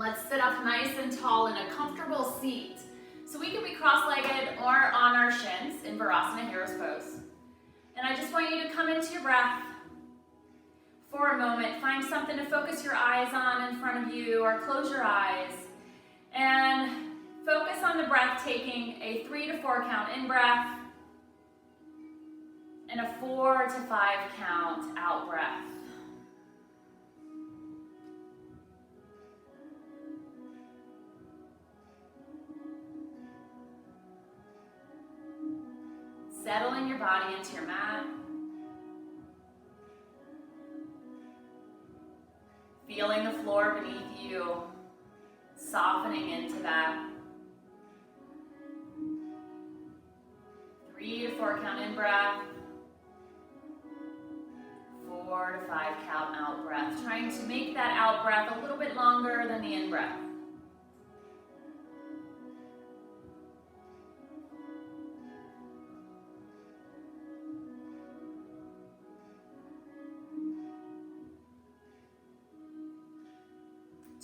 let's sit up nice and tall in a comfortable seat. So we can be cross-legged or on our shins in Virasana Hero's Pose. And I just want you to come into your breath for a moment. Find something to focus your eyes on in front of you, or close your eyes. And focus on the breath, taking a 3 to 4 count in breath and a 4 to 5 count out breath. Settling your body into your mat. Feeling the floor beneath you, softening into that. 3 to 4 count in breath. 4 to 5 count out breath. Trying to make that out breath a little bit longer than the in breath.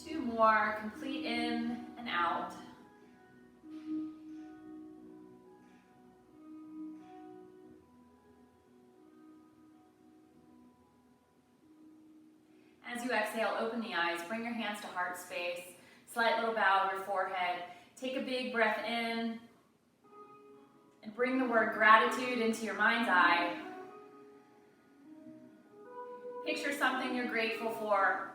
Two more, complete in and out. As you exhale, open the eyes, bring your hands to heart space, slight little bow of your forehead. Take a big breath in and bring the word gratitude into your mind's eye. Picture something you're grateful for.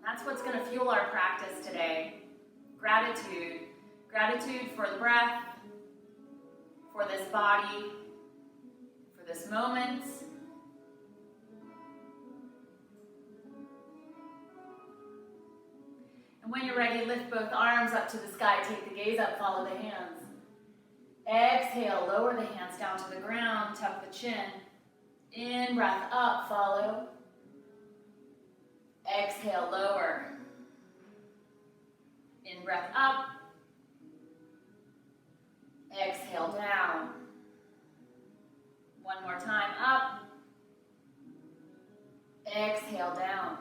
That's what's going to fuel our practice today. Gratitude. Gratitude for the breath, for this body, for this moment. And when you're ready, lift both arms up to the sky. Take the gaze up, follow the hands. Exhale, lower the hands down to the ground, tuck the chin. In, breath up, follow. Exhale, lower. In, breath up. Exhale, down. One more time, up. Exhale, down.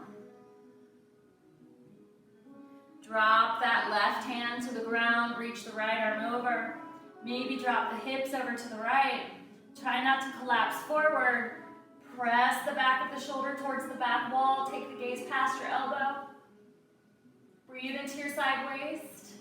Drop that left hand to the ground, reach the right arm over. Maybe drop the hips over to the right. Try not to collapse forward. Press the back of the shoulder towards the back wall. Take the gaze past your elbow. Breathe into your side waist.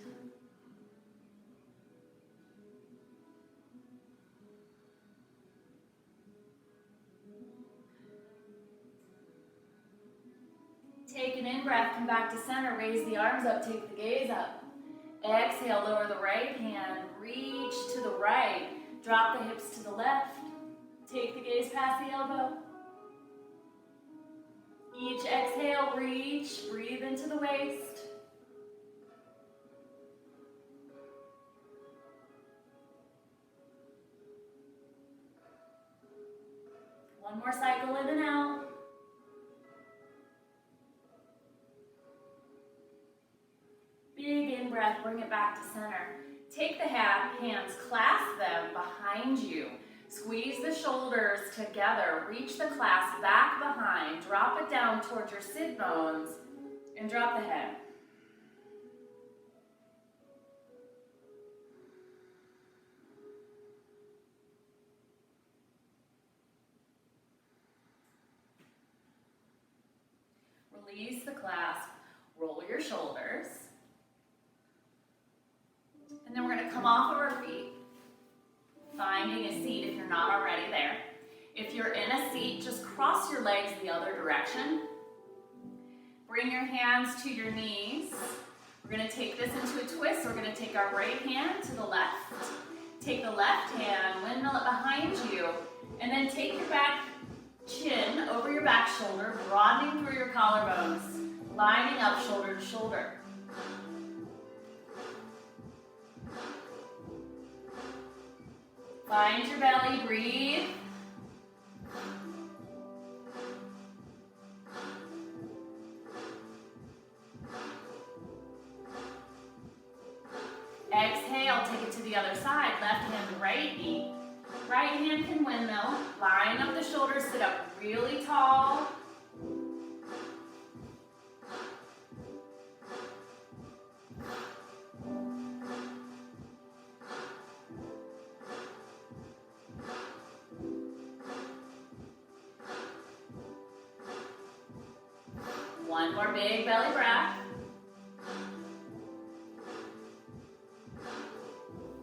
Take an in-breath, come back to center. Raise the arms up, take the gaze up. Exhale, lower the right hand. Reach to the right. Drop the hips to the left. Take the gaze past the elbow. Each exhale, reach, breathe into the waist. One more cycle in and out. Big in-breath, bring it back to center. Take the hands, clasp them behind you. Squeeze the shoulders together, reach the clasp back behind, drop it down towards your sit bones, and drop the head. Release the clasp, roll your shoulders, and then we're going to come off of our feet. Finding a seat if you're not already there. If you're in a seat, just cross your legs the other direction. Bring your hands to your knees. We're going to take this into a twist. We're going to take our right hand to the left. Take the left hand, windmill it behind you, and then take your back chin over your back shoulder, broadening through your collarbones, lining up shoulder to shoulder. Find your belly, breathe. Exhale, take it to the other side. Left hand to right knee. Right hand can windmill. Line up the shoulders, sit up really tall. more big belly breath.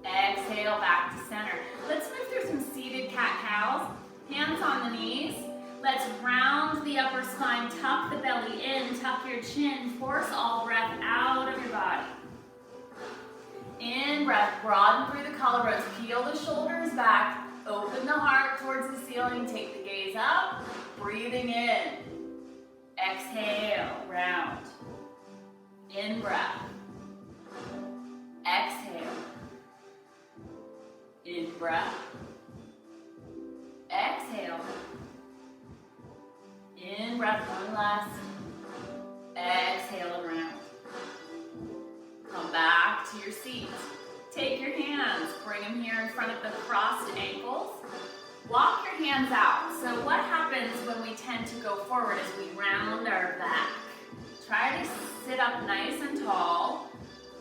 Exhale back to center. Let's move through some seated cat-cows. Hands on the knees. Let's round the upper spine, tuck the belly in, tuck your chin, force all breath out of your body. In breath, broaden through the collarbones, peel the shoulders back, open the heart towards the ceiling, take the gaze up, breathing in. Exhale, round. In breath. Exhale. In breath. Exhale. In breath, one last. Exhale and round. Come back to your seat. Take your hands, bring them here in front of the crossed ankles. Walk your hands out. So what happens when we tend to go forward is we round our back. Try to sit up nice and tall.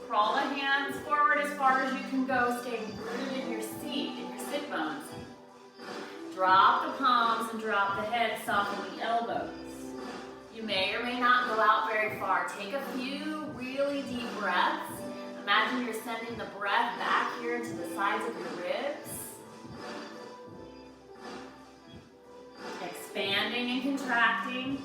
Crawl the hands forward as far as you can go. Stay rooted in your seat, in your sit bones. Drop the palms and drop the head, soften the elbows. You may or may not go out very far. Take a few really deep breaths. Imagine you're sending the breath back here into the sides of your ribs. Expanding and contracting.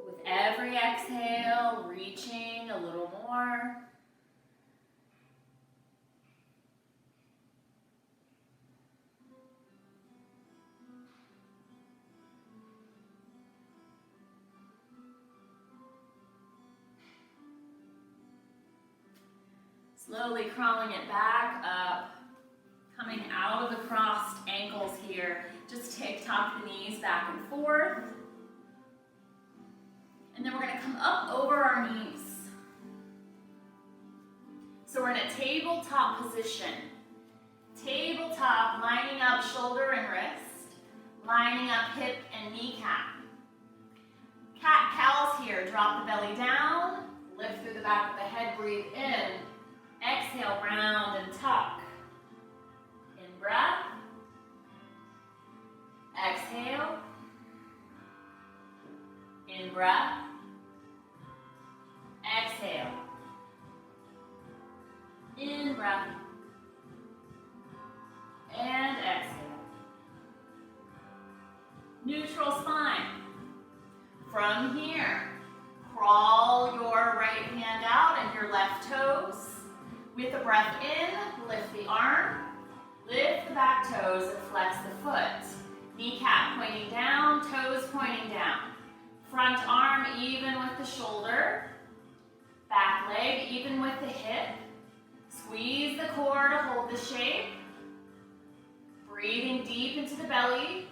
With every exhale, reaching a little more. Slowly crawling it back up, coming out of the crossed ankles here. Just tuck the knees back and forth. And then we're going to come up over our knees. So we're in a tabletop position. Tabletop, lining up shoulder and wrist, lining up hip and kneecap. Cat-cows here, drop the belly down, lift through the back of the head, breathe in. Exhale, round and tuck. In breath. Exhale. In breath. Exhale. In breath. And exhale. Neutral spine. From here, crawl your right hand out and your left toes. With the breath in, lift the arm, lift the back toes and flex the foot. Kneecap pointing down, toes pointing down. Front arm even with the shoulder. Back leg even with the hip. Squeeze the core to hold the shape. Breathing deep into the belly.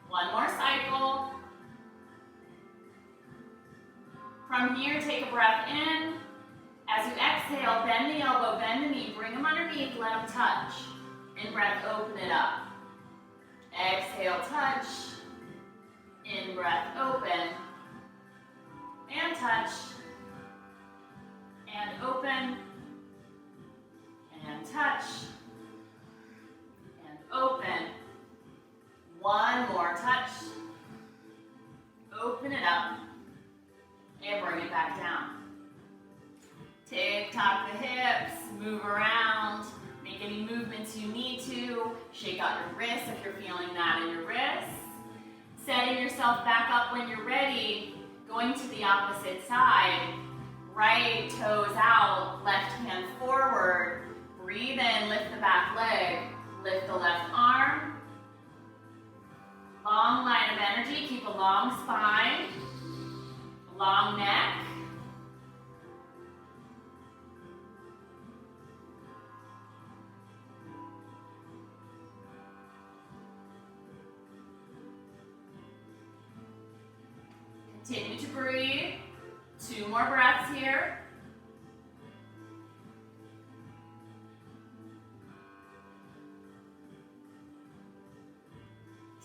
One more cycle. From here, take a breath in. As you exhale, bend the elbow, bend the knee, bring them underneath, let them touch. In breath, open it up. Exhale, touch. In breath, open. And touch. And open. And touch. And open. One more touch. Open it up. And bring it back down. Tick-tock the hips, move around, make any movements you need to. Shake out your wrists if you're feeling that in your wrists. Setting yourself back up when you're ready, going to the opposite side. Right toes out, left hand forward. Breathe in, lift the back leg, lift the left arm. Long line of energy, keep a long spine, a long neck. Continue to breathe. 2 more breaths here.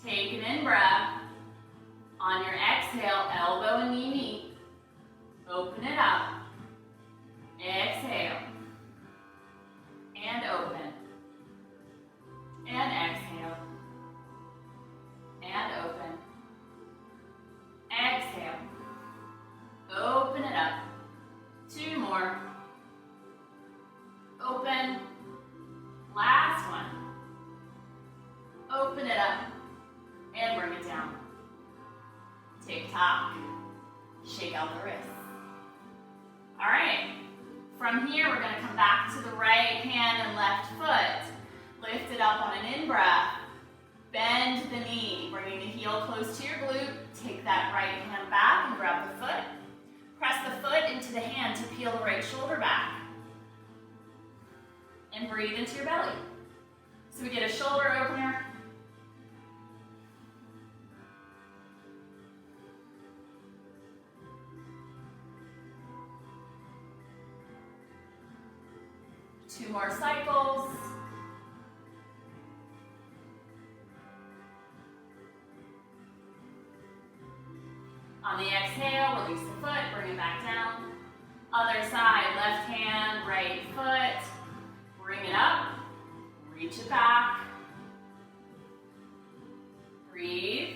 Take an in-breath. On your exhale, elbow and knee meet. Open it up. Exhale. And open. And exhale. And open. Exhale. Open it up. 2 more. Open. Last one. Open it up. And bring it down. Tick-tock. Shake out the wrists. All right. From here, we're going to come back to the right hand and left foot. Lift it up on an in-breath. Bend the knee, bringing the heel close to your glute. Take that right hand back and grab the foot. Press the foot into the hand to peel the right shoulder back. And breathe into your belly. So we get a shoulder opener. Two more cycles. On the exhale, release the foot, bring it back down. Other side, left hand, right foot. Bring it up, reach it back. Breathe.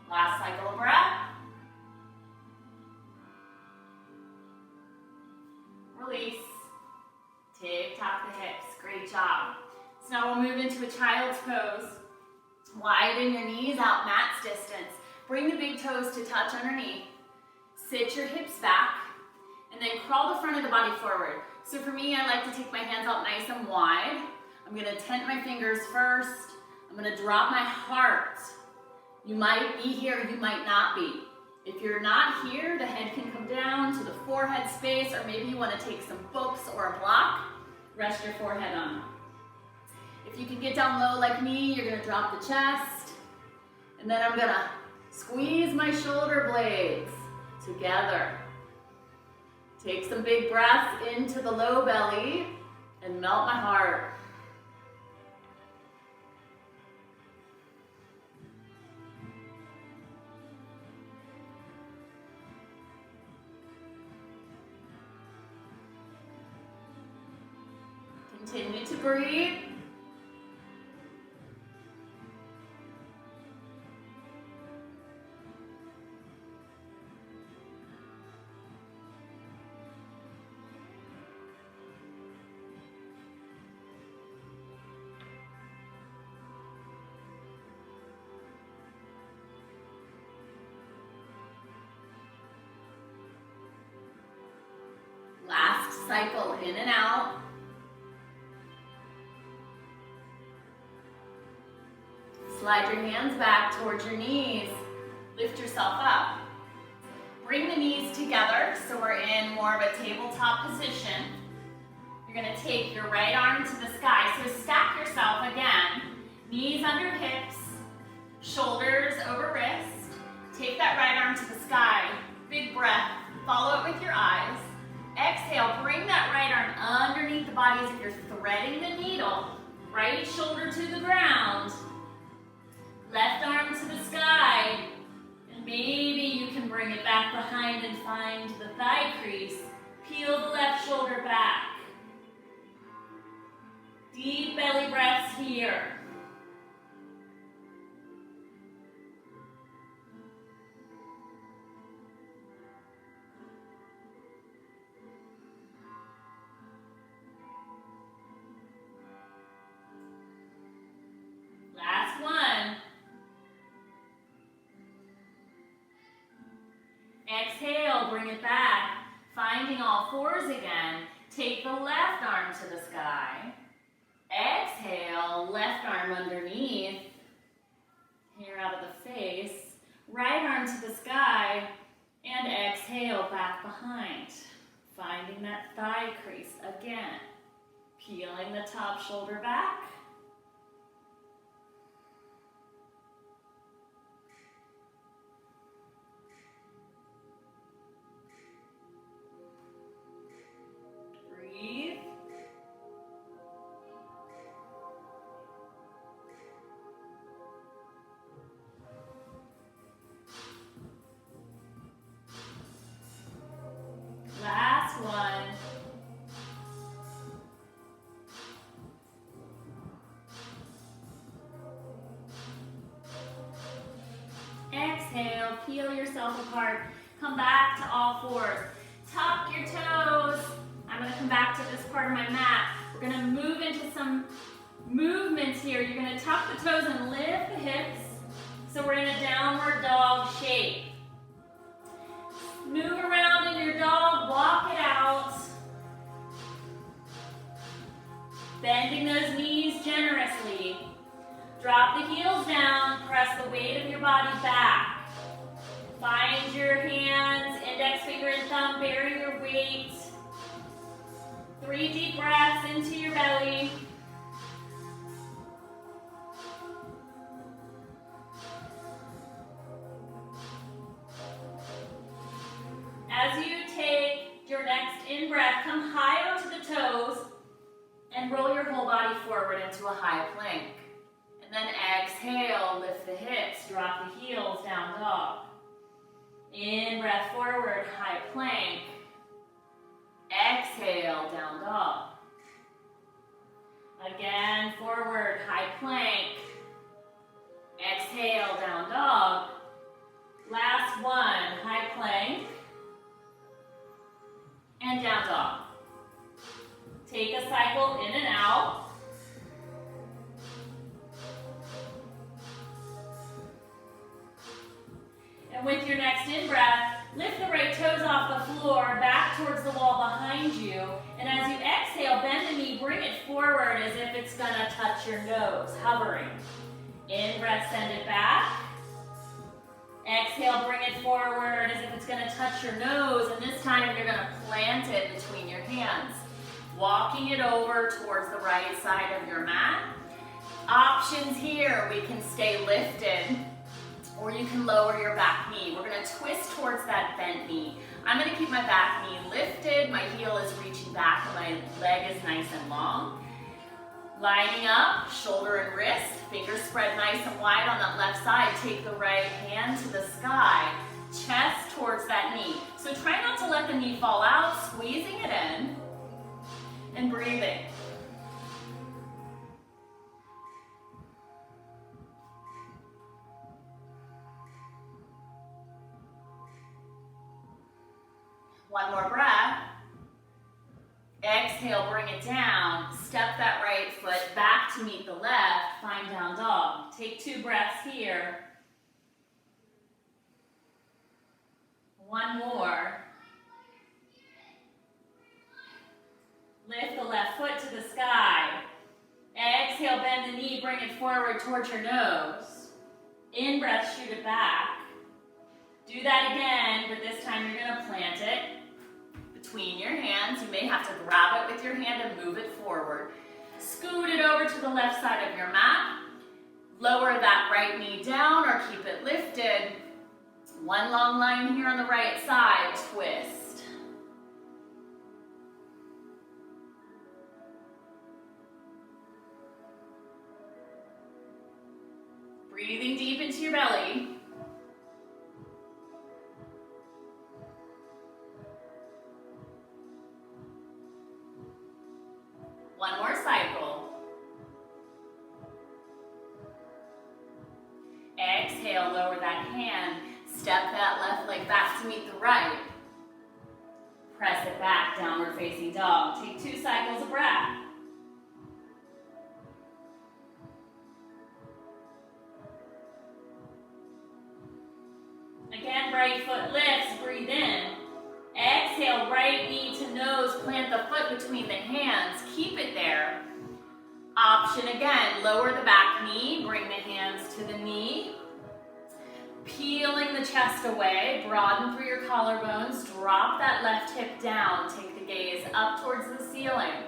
Last cycle of breath. Release. Tick-tock the hips. Great job. So now we'll move into a child's pose. Widen your knees out mat's distance. Bring the big toes to touch underneath. Sit your hips back. And then crawl the front of the body forward. So for me, I like to take my hands out nice and wide. I'm going to tent my fingers first. I'm going to drop my heart. You might be here, you might not be. If you're not here, the head can come down to the forehead space, or maybe you want to take some books or a block. Rest your forehead on. If you can get down low like me, you're going to drop the chest. And then I'm going to squeeze my shoulder blades together. Take some big breaths into the low belly and melt my heart. Continue to breathe. Last cycle, in and out. Slide your hands back towards your knees. Lift yourself up. Bring the knees together so we're in more of a tabletop position. You're going to take your right arm to the sky. So stack yourself again. Knees under hips, shoulders over wrist. Take that right arm to the sky. Big breath. Follow it with your eyes. Exhale, bring that right arm underneath the body as if you're threading the needle. Right shoulder to the ground. Left arm to the sky. And maybe you can bring it back behind and find the thigh crease. Peel the left shoulder back. Deep belly breaths here. Last one. Exhale, bring it back. Finding all fours again. Take the left arm to the sky. Exhale, left arm underneath. Here out of the face. Right arm to the sky. And exhale, back behind. Finding that thigh crease again. Peeling the top shoulder back. hard. Come back to all fours. Tuck your toes. I'm gonna come back to this part of my mat. We're gonna move into some movements here. You're gonna tuck the toes and lift the hips. So we're in a downward dog shape. Move around in your dog, walk it out. Bending those knees generously. Drop the heels down, press the weight of your body back. Find your hands, index finger and thumb, bury your weight. 3 deep breaths into your belly. As you take your next in-breath, come high onto the toes and roll your whole body forward into a high plank. And then exhale, lift the hips, drop the heels, down dog. In-breath forward, high plank. Exhale, down dog. Again, forward, high plank. Exhale, down dog. Last one, high plank. And down dog. Take a cycle in and out. And with your next in-breath, lift the right toes off the floor, back towards the wall behind you. And as you exhale, bend the knee, bring it forward as if it's gonna touch your nose, hovering. In-breath, send it back. Exhale, bring it forward as if it's gonna touch your nose. And this time you're gonna plant it between your hands. Walking it over towards the right side of your mat. Options here, we can stay lifted, or you can lower your back knee. We're gonna twist towards that bent knee. I'm gonna keep my back knee lifted, my heel is reaching back, and my leg is nice and long. Lining up, shoulder and wrist, fingers spread nice and wide on that left side. Take the right hand to the sky, chest towards that knee. So try not to let the knee fall out, squeezing it in, and breathing. One more breath. Exhale, bring it down. Step that right foot back to meet the left. Find down dog. Take 2 breaths here. One more. Lift the left foot to the sky. Exhale, bend the knee, bring it forward towards your nose. In breath, shoot it back. Do that again, but this time you're gonna plant it between your hands. You may have to grab it with your hand and move it forward. Scoot it over to the left side of your mat. Lower that right knee down or keep it lifted. One long line here on the right side, twist. Breathing deep into your belly. One more cycle. Exhale, lower that hand. Step that left leg back to meet the right. Press it back, downward facing dog. Take 2 cycles of breath. Again, right foot lifts, breathe in. Exhale, right knee to nose, plant the foot between the hands, keep it there. Option again, lower the back knee, bring the hands to the knee. Peeling the chest away, broaden through your collarbones, drop that left hip down, take the gaze up towards the ceiling.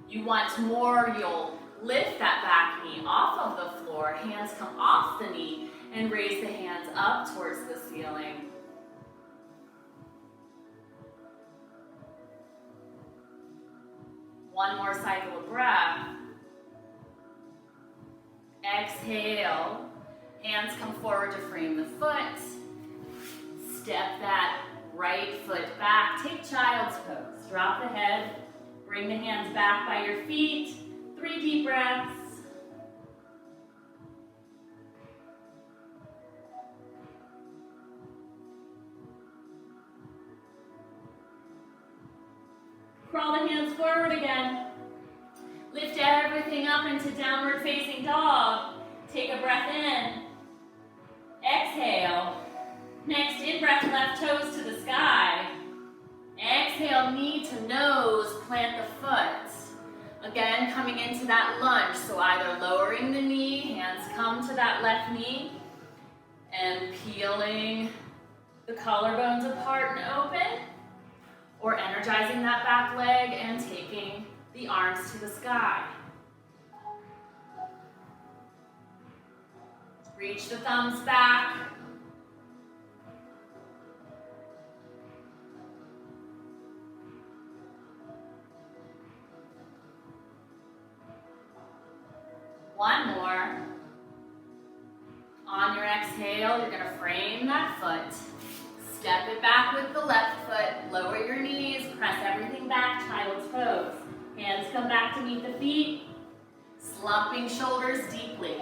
You want more, you'll lift that back knee off of the floor, hands come off the knee, and raise the hands up towards the ceiling. One more cycle of breath. Exhale, hands come forward to frame the foot. Step that right foot back, take child's pose. Drop the head, bring the hands back by your feet. 3 deep breaths. Crawl the hands forward again. Lift everything up into downward facing dog. Take a breath in. Exhale. Next in-breath, left toes to the sky. Exhale, knee to nose, plant the foot. Again, coming into that lunge, so either lowering the knee, hands come to that left knee, and peeling the collarbones apart and open, or energizing that back leg and taking the arms to the sky. Reach the thumbs back. One more. On your exhale, you're going to frame that foot. Step it back with the left foot. Lower your knees. Press everything back. Child's pose. Hands come back to meet the feet. Slumping shoulders deeply.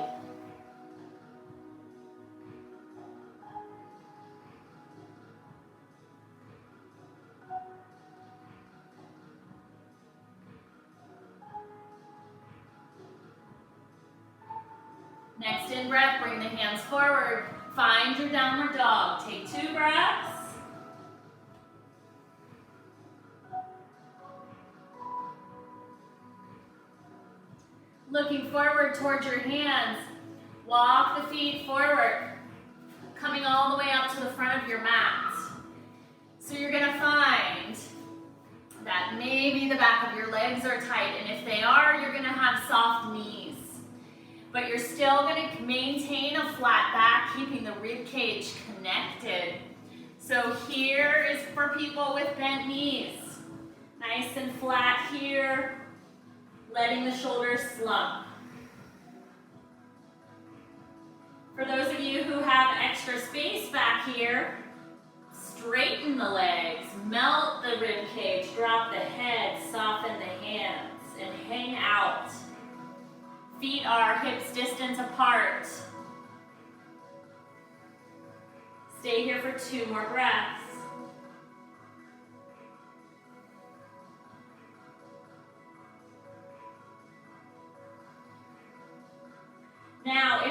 Next in breath, bring the hands forward. Find your downward dog. Take 2 breaths. Looking forward towards your hands. Walk the feet forward. Coming all the way up to the front of your mat. So you're going to find that maybe the back of your legs are tight. And if they are, you're going to have soft knees. But you're still going to maintain a flat back, keeping the rib cage connected. So here is for people with bent knees. Nice and flat here, letting the shoulders slump. For those of you who have extra space back here, straighten the legs, melt the rib cage, drop the head, soften the hands, and hang out. Feet are hips distance apart. Stay here for 2 more breaths. Now,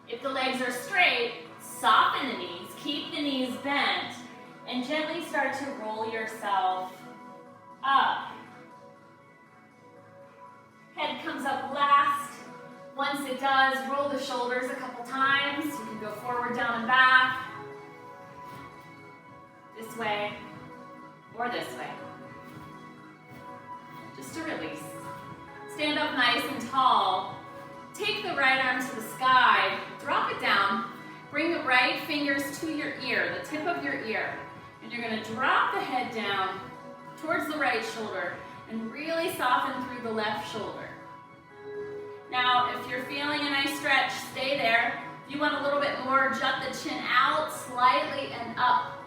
if the legs are straight, soften the knees, keep the knees bent, and gently start to roll yourself up. Head comes up last. Once it does, roll the shoulders a couple times. You can go forward, down, and back. This way, or this way. Just to release. Stand up nice and tall. Take the right arm to the sky. Drop it down. Bring the right fingers to your ear, the tip of your ear. And you're going to drop the head down towards the right shoulder and really soften through the left shoulder. Now, if you're feeling a nice stretch, stay there. If you want a little bit more, jut the chin out slightly and up.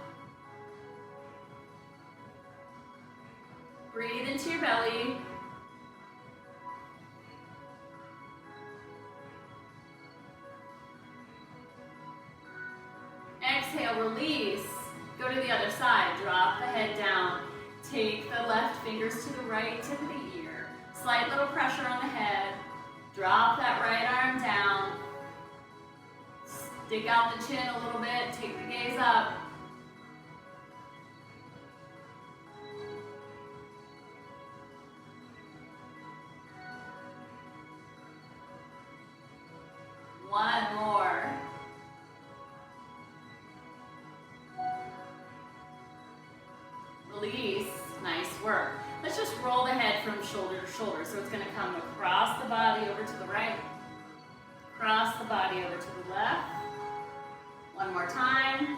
Breathe into your belly. Exhale, release. Go to the other side. Drop the head down. Take the left fingers to the right tip of the ear. Slight little pressure on the head. Drop that right arm down. Stick out the chin a little bit. Take the gaze up. One more. Release. Nice work. Let's just roll the head from shoulder to shoulder. So it's going to come across the body over to the right, across the body over to the left. One more time.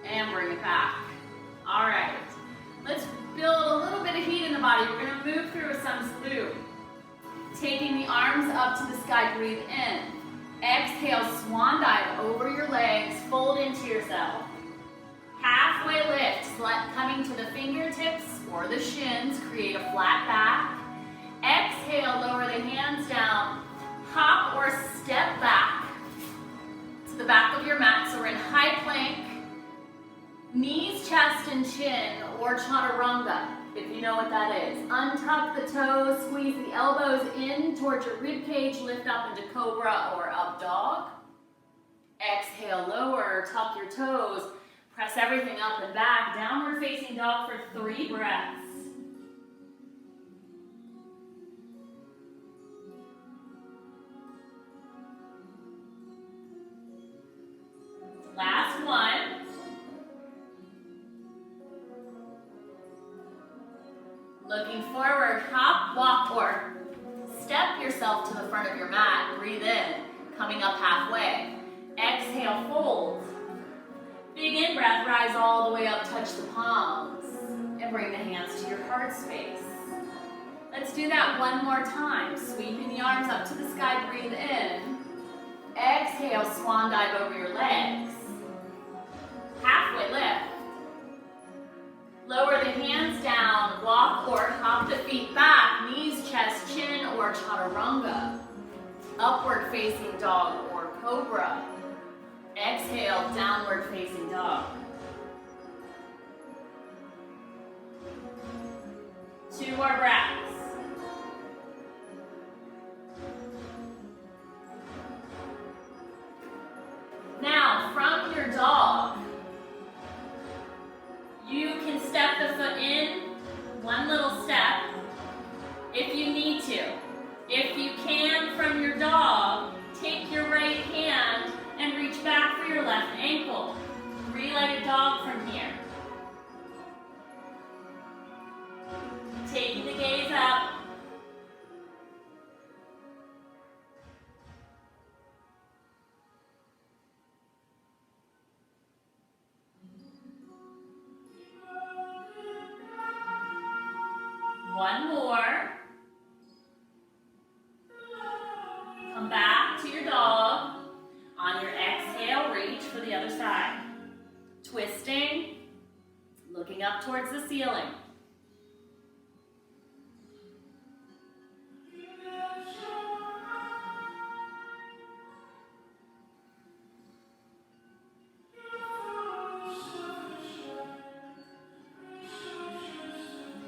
And bring it back. All right. Let's build a little bit of heat in the body. We're going to move through a sun salute. Taking the arms up to the sky, breathe in. Exhale, swan dive over your legs, fold into yourself. Halfway lift, coming to the fingertips or the shins, create a flat back. Exhale, lower the hands down. Hop or step back to the back of your mat, so we're and chin, or chaturanga, if you know what that is. Untuck the toes, squeeze the elbows in towards your rib cage, lift up into cobra or up dog. Exhale, lower, tuck your toes, press everything up and back, downward facing dog for 3 breaths. Last one. Looking forward, hop, walk, or step yourself to the front of your mat. Breathe in, coming up halfway. Exhale, fold. Big in breath, rise all the way up, touch the palms, and bring the hands to your heart space. Let's do that one more time. Sweeping the arms up to the sky, breathe in. Exhale, swan dive over your legs. Halfway lift. Lower the hands down, walk or hop the feet back, knees, chest, chin, or chaturanga. Upward facing dog or cobra. Exhale, downward facing dog. 2 more breaths. Now, from your dog, you can step the foot in, one little step, if you need to. If you can, from your dog, take your right hand and reach back for your left ankle. 3-legged dog from here. Taking the gaze up. One more. Come back to your dog. On your exhale, reach for the other side. Twisting, looking up towards the ceiling.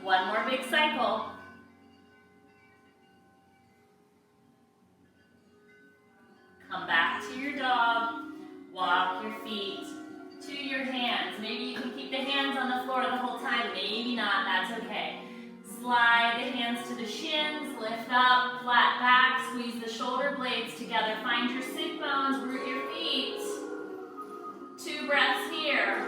One more big cycle. Come back to your dog. Walk your feet to your hands. Maybe you can keep the hands on the floor the whole time. Maybe not, that's okay. Slide the hands to the shins, lift up, flat back, squeeze the shoulder blades together. Find your sit bones, root your feet. 2 breaths here.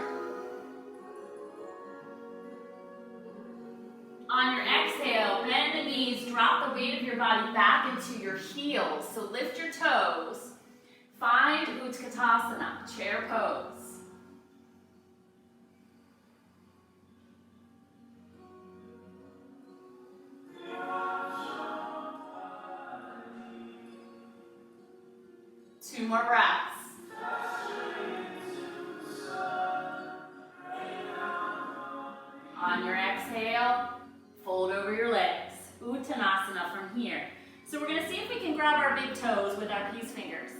On your exhale, bend the knees, drop the weight of your body back into your heels. So lift your toes. Find Utkatasana, chair pose. Two more breaths. On your exhale, fold over your legs. Uttanasana from here. So we're going to see if we can grab our big toes with our peace fingers.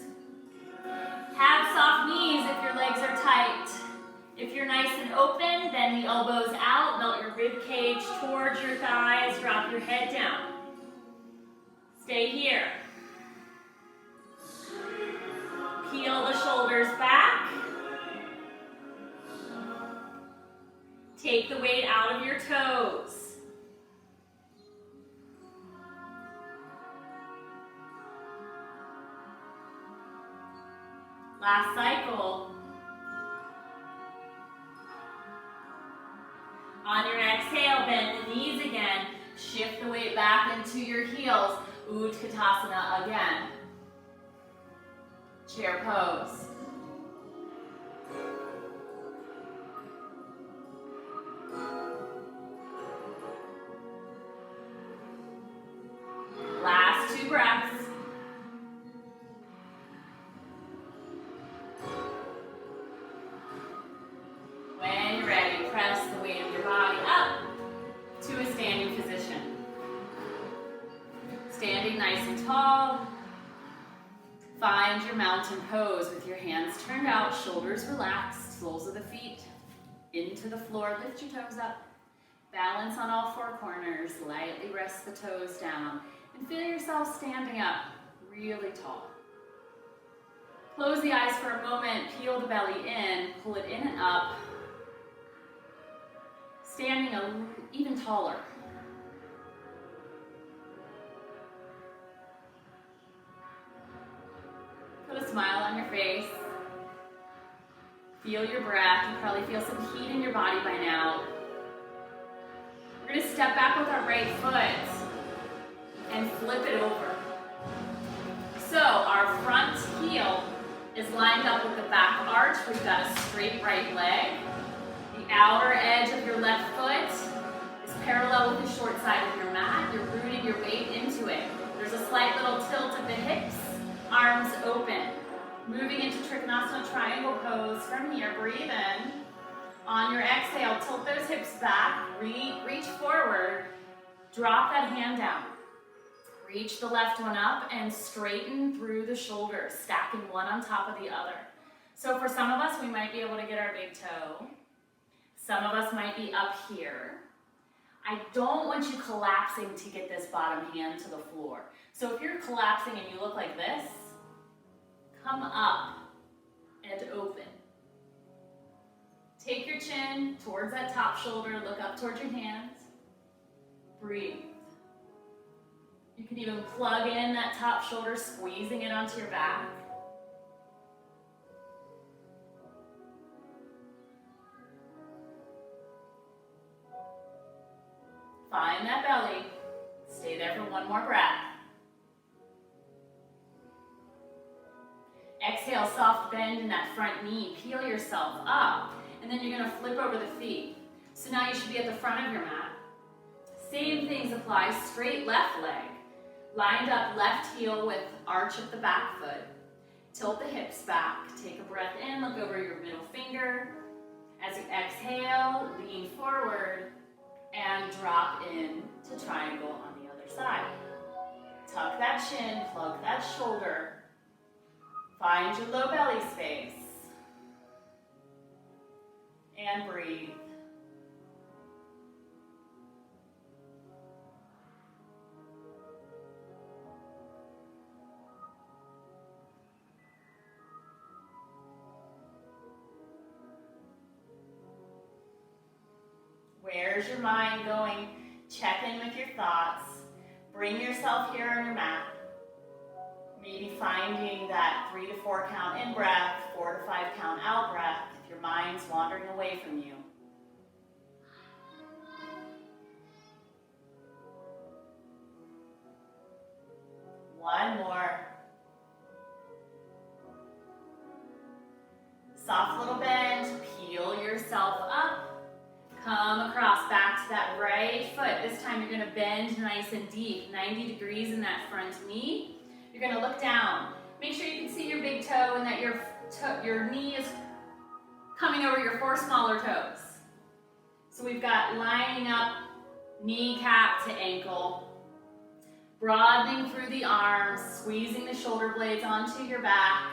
Have soft knees if your legs are tight. If you're nice and open, bend the elbows out, melt your rib cage towards your thighs, drop your head down. Stay here. Peel the shoulders back. Take the weight out of your toes. Last cycle. On your exhale, bend the knees again. Shift the weight back into your heels. Utkatasana again. Chair pose. Last 2 breaths. When you're ready, press the weight of your body up to a standing position. Standing nice and tall. Find your mountain pose with your hands turned out, shoulders relaxed, soles of the feet into the floor, lift your toes up. Balance on all four corners, lightly rest the toes down, and feel yourself standing up really tall. Close the eyes for a moment, peel the belly in, pull it in and up, standing even taller. Put a smile on your face. Feel your breath. You probably feel some heat in your body by now. We're going to step back with our right foot and flip it over. So our front heel is lined up with the back arch. We've got a straight right leg. The outer edge of your left foot is parallel with the short side of your mat. You're rooting your weight into it. There's a slight little tilt of the hips, arms open. Moving into Trikonasana triangle pose from here, breathe in. On your exhale, tilt those hips back, reach forward, drop that hand down. Reach the left one up and straighten through the shoulders, stacking one on top of the other. So for some of us, we might be able to get our big toe. Some of us might be up here. I don't want you collapsing to get this bottom hand to the floor. So if you're collapsing and you look like this, come up and open. Take your chin towards that top shoulder, look up towards your hands. Breathe. You can even plug in that top shoulder, squeezing it onto your back. Find that belly. Stay there for one more breath. Exhale, soft bend in that front knee. Peel yourself up. And then you're going to flip over the feet. So now you should be at the front of your mat. Same things apply. Straight left leg. Lined up left heel with arch of the back foot. Tilt the hips back. Take a breath in. Look over your middle finger. As you exhale, lean forward and drop in to triangle on the other side. Tuck that chin. Plug that shoulder. Find your low belly space. And breathe. Where's your mind going? Check in with your thoughts. Bring yourself here on your mat. Maybe finding that 3 to 4 count in breath, 4 to 5 count out breath if your mind's wandering away from you. One more. Soft little bend, peel yourself up. Come across back to that right foot. This time you're going to bend nice and deep, 90 degrees in that front knee. You're going to look down. Make sure you can see your big toe and that your knee is coming over your 4 smaller toes. So we've got lining up kneecap to ankle, broadening through the arms, squeezing the shoulder blades onto your back.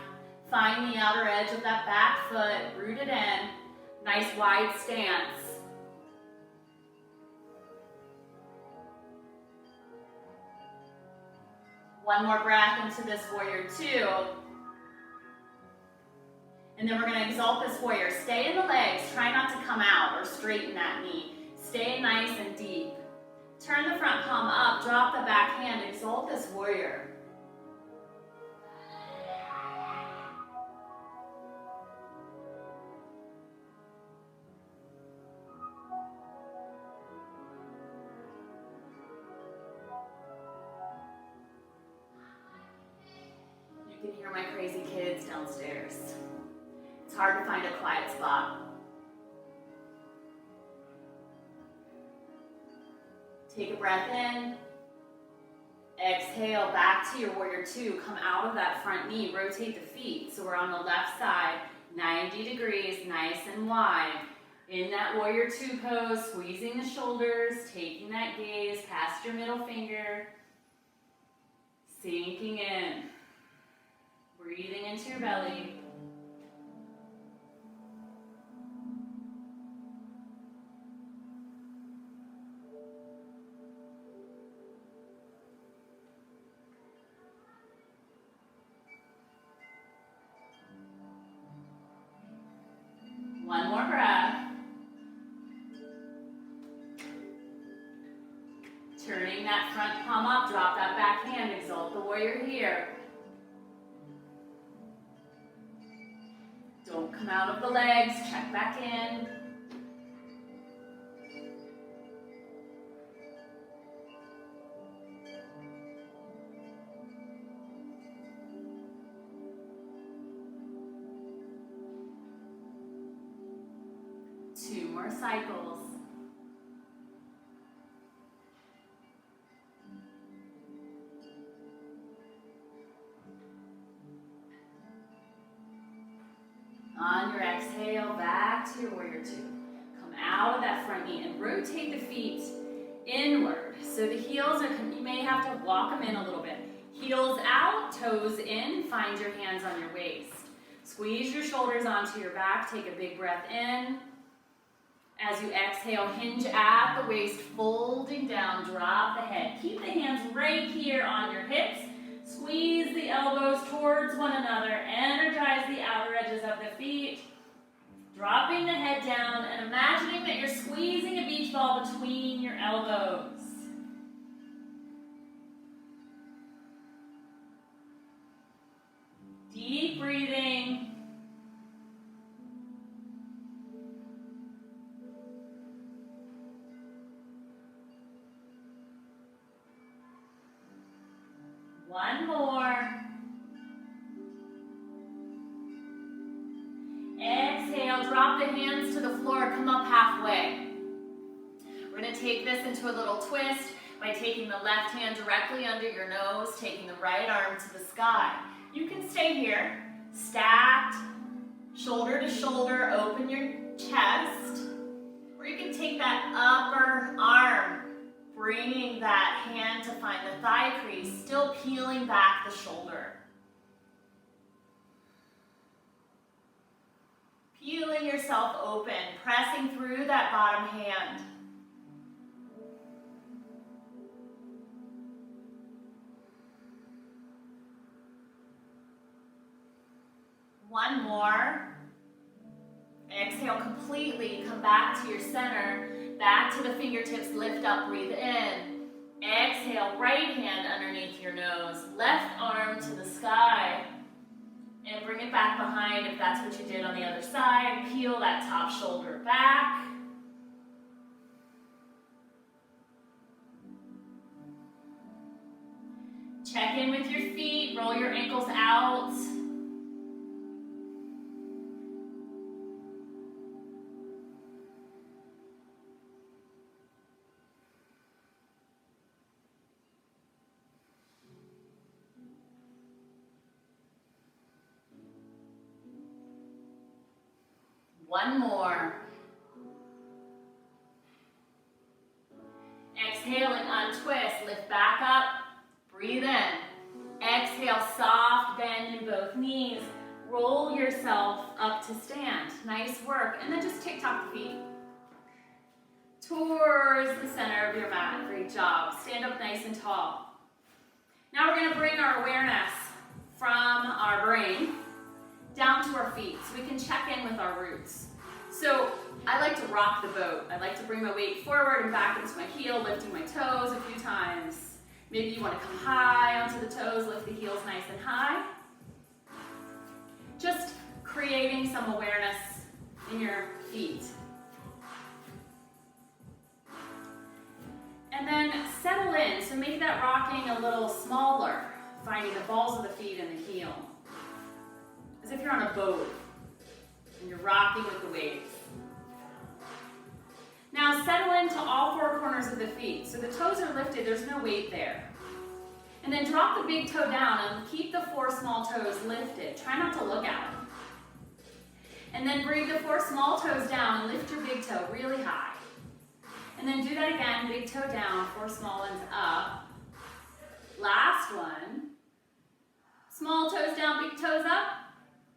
Find the outer edge of that back foot, rooted in. Nice wide stance. One more breath into this warrior 2. And then we're going to exalt this warrior. Stay in the legs. Try not to come out or straighten that knee. Stay nice and deep. Turn the front palm up. Drop the back hand. Exalt this warrior. You can hear my crazy kids downstairs. It's hard to find a quiet spot. Take a breath in. Exhale back to your warrior 2. Come out of that front knee. Rotate the feet. So we're on the left side, 90 degrees, nice and wide. In that warrior 2 pose, squeezing the shoulders, taking that gaze past your middle finger, sinking in. Breathing into your belly. Bring that front palm up, drop that back hand, exalt the warrior here. Don't come out of the legs, check back in. Two more cycles. On your exhale, back to your warrior two. Come out of that front knee and rotate the feet inward. So the heels are, you may have to walk them in a little bit. Heels out, toes in, find your hands on your waist. Squeeze your shoulders onto your back, take a big breath in. As you exhale, hinge at the waist, folding down, drop the head. Keep the hands right here on your hips. Squeeze the elbows towards one another. Energize the outer edges of the feet. Dropping the head down and imagining that you're squeezing a beach ball between your elbows. Deep breathing. One more. Exhale, drop the hands to the floor, come up halfway. We're going to take this into a little twist by taking the left hand directly under your nose, taking the right arm to the sky. You can stay here, stacked, shoulder to shoulder, open your chest, or you can take that upper arm, bringing that hand to find the thigh crease, still peeling back the shoulder. Peeling yourself open, pressing through that bottom hand. One more. Exhale completely, come back to your center, back to the fingertips, lift up, breathe in. Exhale, right hand underneath your nose, left arm to the sky. And bring it back behind if that's what you did on the other side. Peel that top shoulder back. Check in with your feet, roll your ankles out. One more. Exhaling, untwist, lift back up, breathe in. Exhale, soft bend in both knees. Roll yourself up to stand. Nice work. And then just tick-tock the feet towards the center of your mat. Great job. Stand up nice and tall. Now we're going to bring our awareness from our brain down to our feet so we can check in with our roots. So I like to rock the boat. I like to bring my weight forward and back into my heel, lifting my toes a few times. Maybe you want to come high onto the toes, lift the heels nice and high. Just creating some awareness in your feet. And then settle in, so make that rocking a little smaller, finding the balls of the feet and the heel. As if you're on a boat and you're rocking with the waves. Now settle into all four corners of the feet. So the toes are lifted, there's no weight there. And then drop the big toe down and keep the four small toes lifted. Try not to look at them. And then bring the four small toes down and lift your big toe really high. And then do that again, big toe down, four small ones up. Last one. Small toes down, big toes up.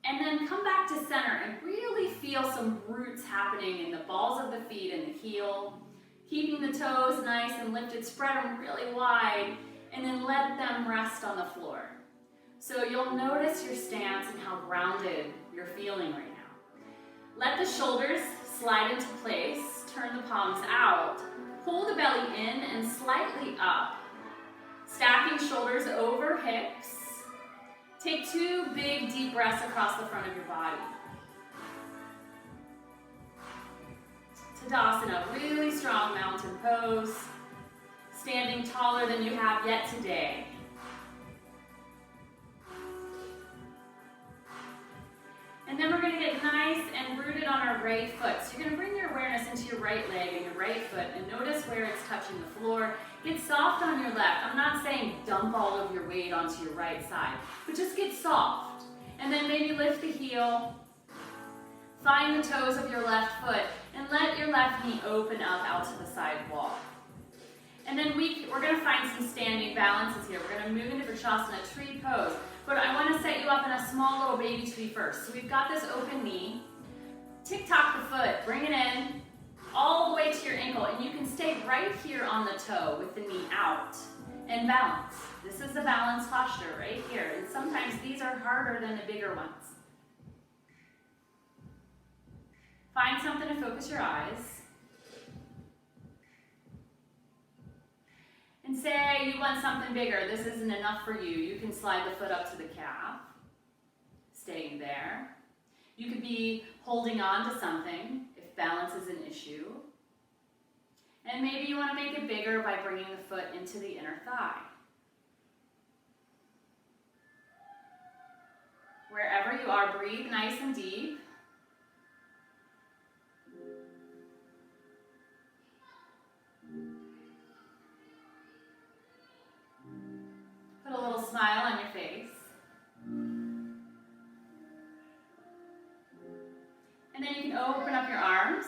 And then come back to center and really feel some roots happening in the balls of the feet and the heel. Keeping the toes nice and lifted, spread them really wide, and then let them rest on the floor. So you'll notice your stance and how grounded you're feeling right now. Let the shoulders slide into place, turn the palms out, pull the belly in and slightly up. Stacking shoulders over hips. Take 2 big deep breaths across the front of your body. Tadasana, really strong mountain pose. Standing taller than you have yet today. And then we're going to get nice and rooted on our right foot. So you're going to bring your awareness into your right leg and your right foot and notice where it's touching the floor. Get soft on your left. I'm not saying dump all of your weight onto your right side, but just get soft. And then maybe lift the heel. Find the toes of your left foot and let your left knee open up out to the side wall. And then we're going to find some standing balances here. We're going to move into Vrishasana, tree pose. But I want to set you up in a small little baby tree first. So we've got this open knee. Tick-tock the foot, bring it in, all the way to your ankle. And you can stay right here on the toe with the knee out and balance. This is the balance posture right here. And sometimes these are harder than the bigger ones. Find something to focus your eyes. And say you want something bigger. This isn't enough for you. You can slide the foot up to the calf, staying there. You could be holding on to something if balance is an issue. And maybe you want to make it bigger by bringing the foot into the inner thigh. Wherever you are, breathe nice and deep. Put a little smile on your face. And then you can open up your arms.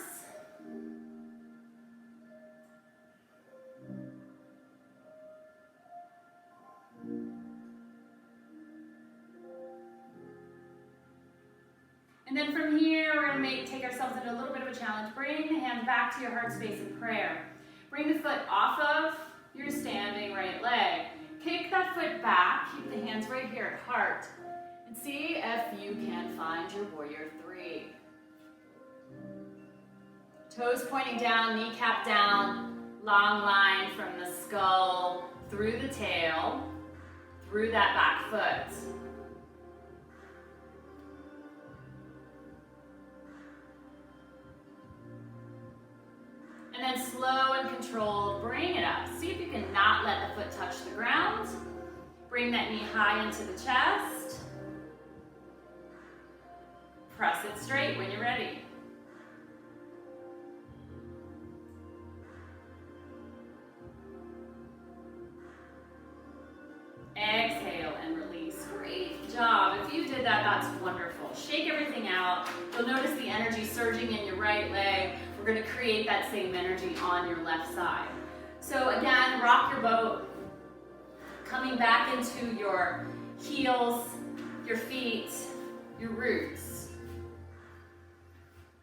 And then from here, we're going to take ourselves into a little bit of a challenge. Bring the hands back to your heart space in prayer. Bring the foot off of your standing right leg. Kick that foot back, keep the hands right here at heart, and see if you can find your warrior 3. Toes pointing down, kneecap down, long line from the skull, through the tail, through that back foot. And then slow and controlled, bring it up. See if you can not let the foot touch the ground. Bring that knee high into the chest. Press it straight when you're ready. Exhale and release. Great job. If you did that, that's wonderful. Shake everything out. You'll notice the energy surging in your right leg. We're going to create that same energy on your left side. So again, rock your boat. Coming back into your heels, your feet, your roots.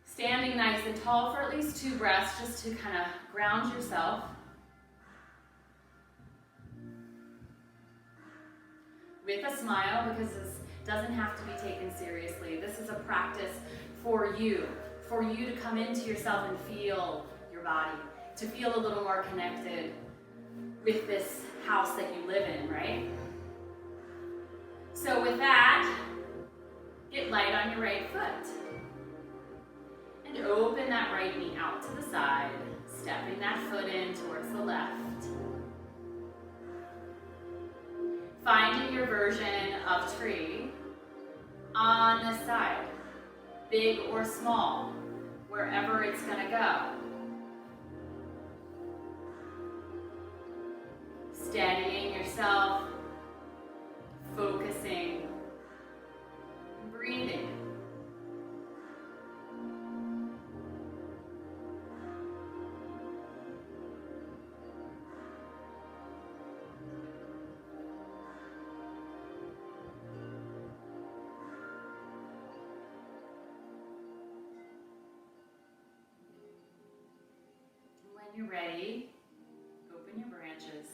Standing nice and tall for at least 2 breaths just to kind of ground yourself. With a smile, because this doesn't have to be taken seriously. This is a practice for you to come into yourself and feel your body, to feel a little more connected with this house that you live in, right? So with that, get light on your right foot. And open that right knee out to the side, stepping that foot in towards the left. Finding your version of tree on this side, big or small, wherever it's gonna go. Steadying yourself, focusing, breathing. When you're ready, open your branches.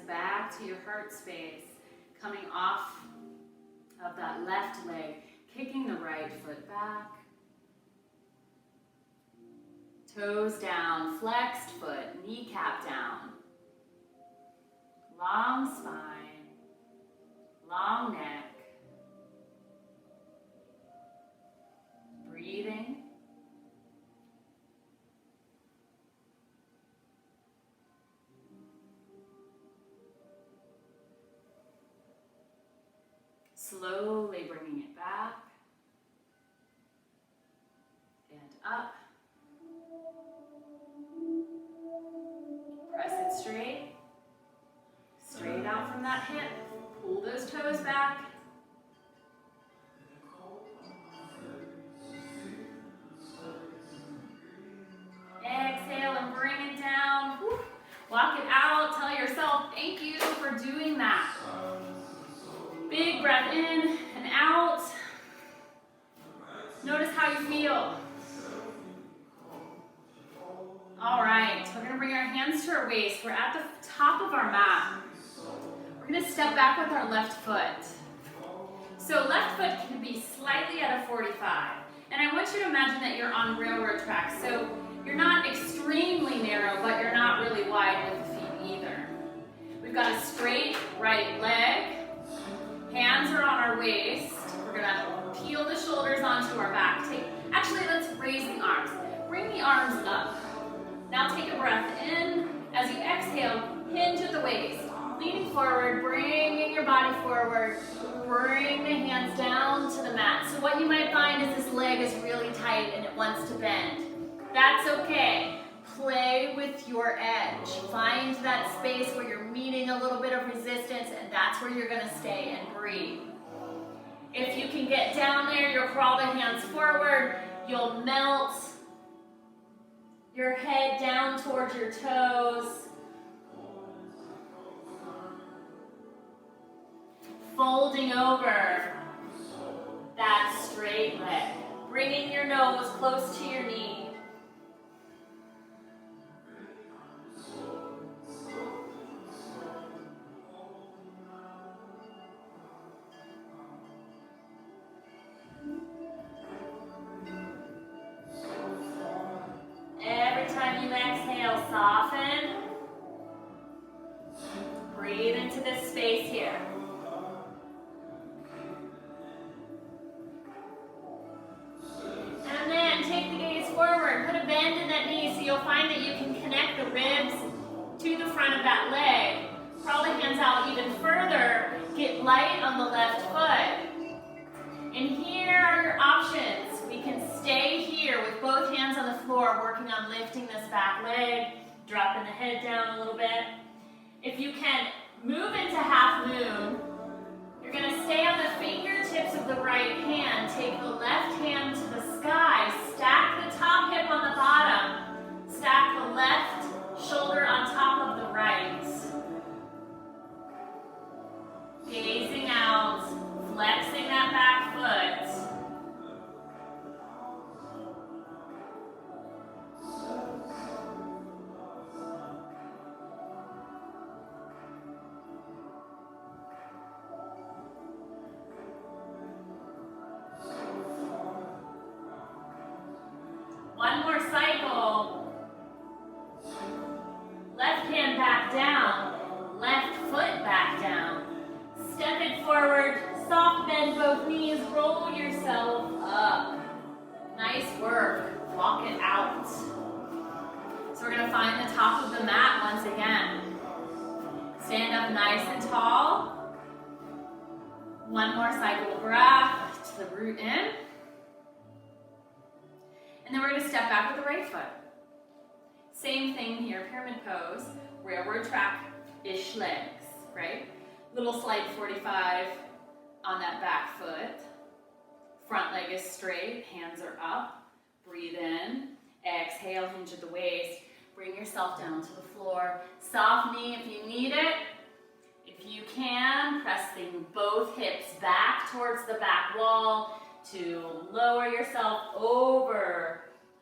back to your heart space, coming off of that left leg, kicking the right foot back. Toes down, flexed foot, kneecap down. Long spine, long neck. Breathing. Slowly bringing it back and up. Press it straight. Straight out from that hip. Pull those toes back. Exhale and bring it down. Walk it out. Tell yourself thank you for doing that. Big breath in and out. Notice how you feel. All right, we're gonna bring our hands to our waist. We're at the top of our mat. We're gonna step back with our left foot. So left foot can be slightly at a 45. And I want you to imagine that you're on railroad tracks. So you're not extremely narrow, but you're not really wide with the feet either. We've got a straight right leg. Hands are on our waist. We're gonna peel the shoulders onto our back. Actually, let's raise the arms. Bring the arms up. Now take a breath in. As you exhale, hinge at the waist. Leaning forward, bringing your body forward. Bring the hands down to the mat. So what you might find is this leg is really tight and it wants to bend. That's okay. Play with your edge. Find that space where you're meeting a little bit of resistance, and that's where you're gonna stay and breathe. If you can get down there, you'll crawl the hands forward. You'll melt your head down towards your toes. Folding over that straight leg. Bringing your nose close to your knee. Every time you exhale, soften. Breathe into this space here. And then take the gaze forward. Put a bend in that knee so you'll find that you can connect the ribs to the front of that leg. Crawl the hands out even further. Get light on the left foot. And here are your options. We can stay here with both hands on the floor, working on lifting this back leg, dropping the head down a little bit. If you can move into half moon, you're going to stay on the fingertips of the right hand. Take the left hand to the sky. Stack the top hip on the bottom. Stack the left shoulder on top of the right. Gazing out, flexing that back foot. One more cycle. Left hand back down, left foot back down. Step it forward, soft bend both knees, roll yourself up. Nice work, walk it out. So we're gonna find the top of the mat once again. Stand up nice and tall. One more cycle of breath to the root in. And then we're gonna step back with the right foot. Same thing here, pyramid pose, railroad track-ish legs, right? Little slight 45 on that back foot. Front leg is straight, hands are up. Breathe in, exhale, hinge at the waist. Bring yourself down to the floor. Soft knee if you need it. If you can, pressing both hips back towards the back wall to lower yourself over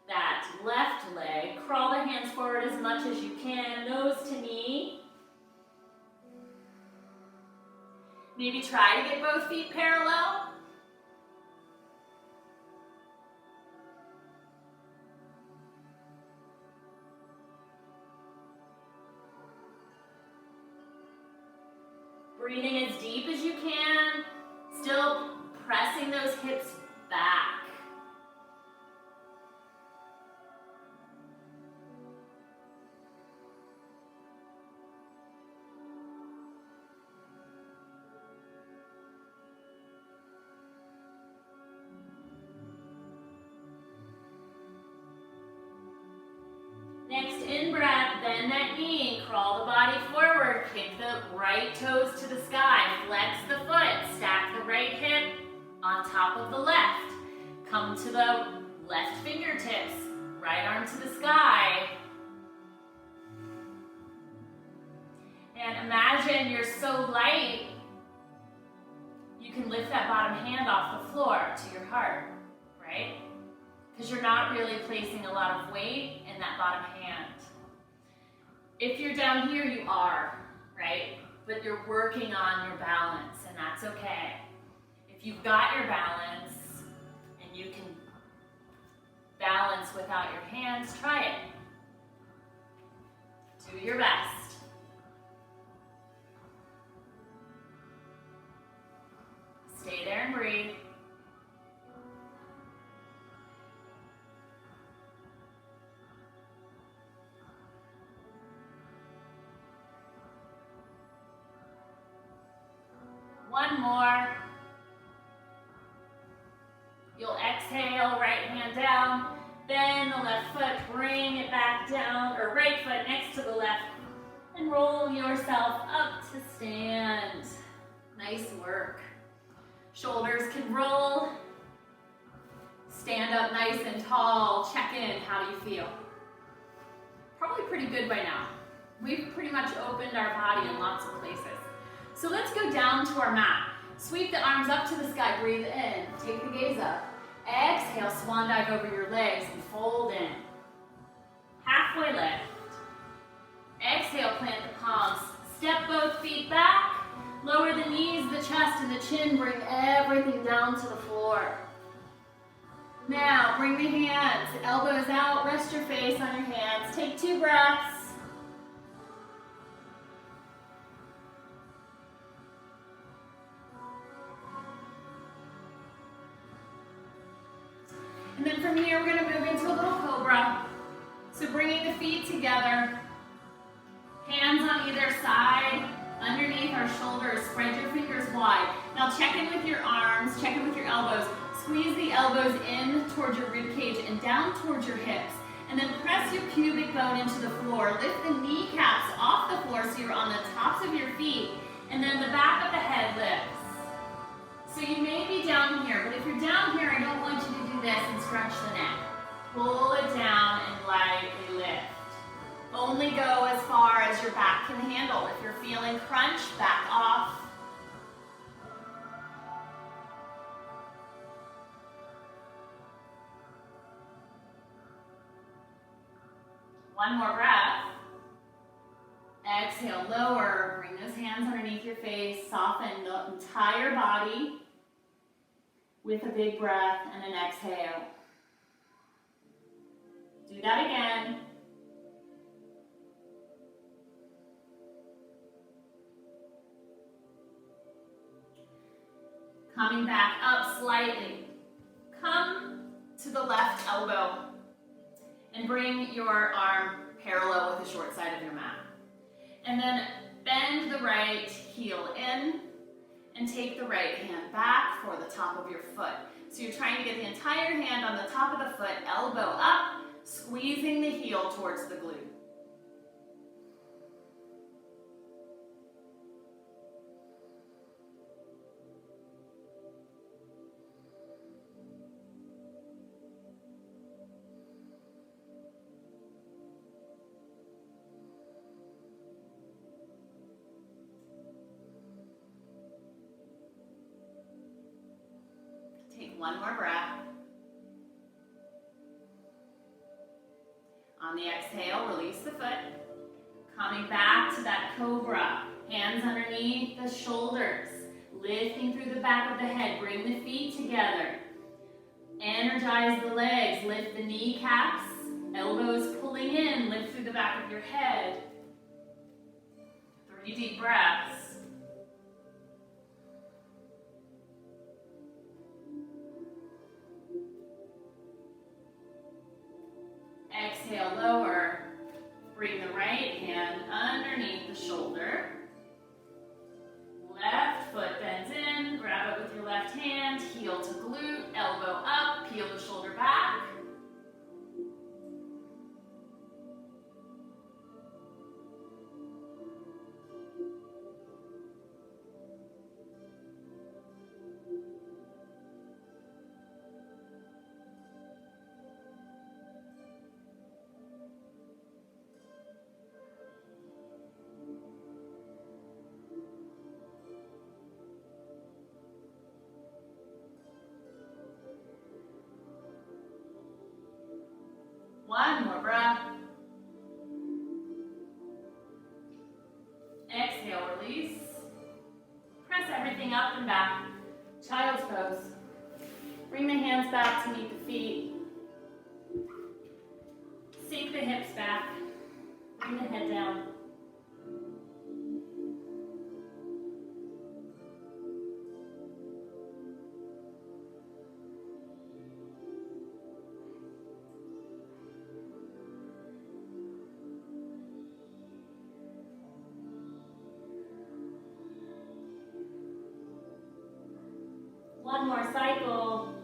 that left leg. Crawl the hands forward as much as you can, nose to knee. Maybe try to get both feet parallel. Breathing as deep as you can, still pressing those hips back. Next in-breath, bend that knee, crawl the body forward, kick the right toes to the sky, flex the foot, stack the right hip on top of the left. Come to the left fingertips, right arm to the sky. And imagine you're so light, you can lift that bottom hand off the floor to your heart, right? Because you're not really placing a lot of weight in that bottom hand. If you're down here, you are, right? But you're working on your balance, and that's okay. If you've got your balance, and you can balance without your hands, try it. Do your best. Stay there and breathe. One more. You'll exhale, right hand down, bend the left foot, bring it back down, or right foot next to the left, and roll yourself up to stand. Nice work. Shoulders can roll. Stand up nice and tall. Check in. How do you feel? Probably pretty good by now. We've pretty much opened our body in lots of places. So let's go down to our mat. Sweep the arms up to the sky. Breathe in. Take the gaze up. Exhale, swan dive over your legs and fold in. Halfway lift. Exhale, plant the palms. Step both feet back. Lower the knees, the chest, and the chin. Bring everything down to the floor. Now, bring the hands, elbows out, rest your face on your hands. Take 2 breaths. And then from here, we're going to move into a little cobra. So bringing the feet together, hands on either side, underneath our shoulders, spread your fingers wide. Now check in with your arms, check in with your elbows. Squeeze the elbows in towards your rib cage and down towards your hips. And then press your pubic bone into the floor. Lift the kneecaps off the floor so you're on the tops of your feet. And then the back of the head lifts. So you may be down here, but if you're down here, I don't want you to do this and stretch the neck. Pull it down and lightly lift. Only go as far as your back can handle. If you're feeling crunch, back off. One more breath. Exhale, lower. Bring those hands underneath your face. Soften the entire body with a big breath and an exhale. Do that again. Coming back up slightly. Come to the left elbow and bring your arm parallel with the short side of your mat. And then bend the right heel in and take the right hand back for the top of your foot. So you're trying to get the entire hand on the top of the foot, elbow up, squeezing the heel towards the glute. Take one more breath. On the exhale, release the foot. Coming back to that cobra. Hands underneath the shoulders. Lifting through the back of the head. Bring the feet together. Energize the legs. Lift the kneecaps. Elbows pulling in. Lift through the back of your head. 3 deep breaths. Exhale, lower. Bring the right hand underneath the shoulder. Left foot bends in. Grab it with your left hand. Heel to glute. Elbow up. Peel the shoulder back. One more breath. Exhale, release. Press everything up and back. Child's pose. Bring the hands back to meet the feet. Sink the hips back. Bring the head down. One more cycle.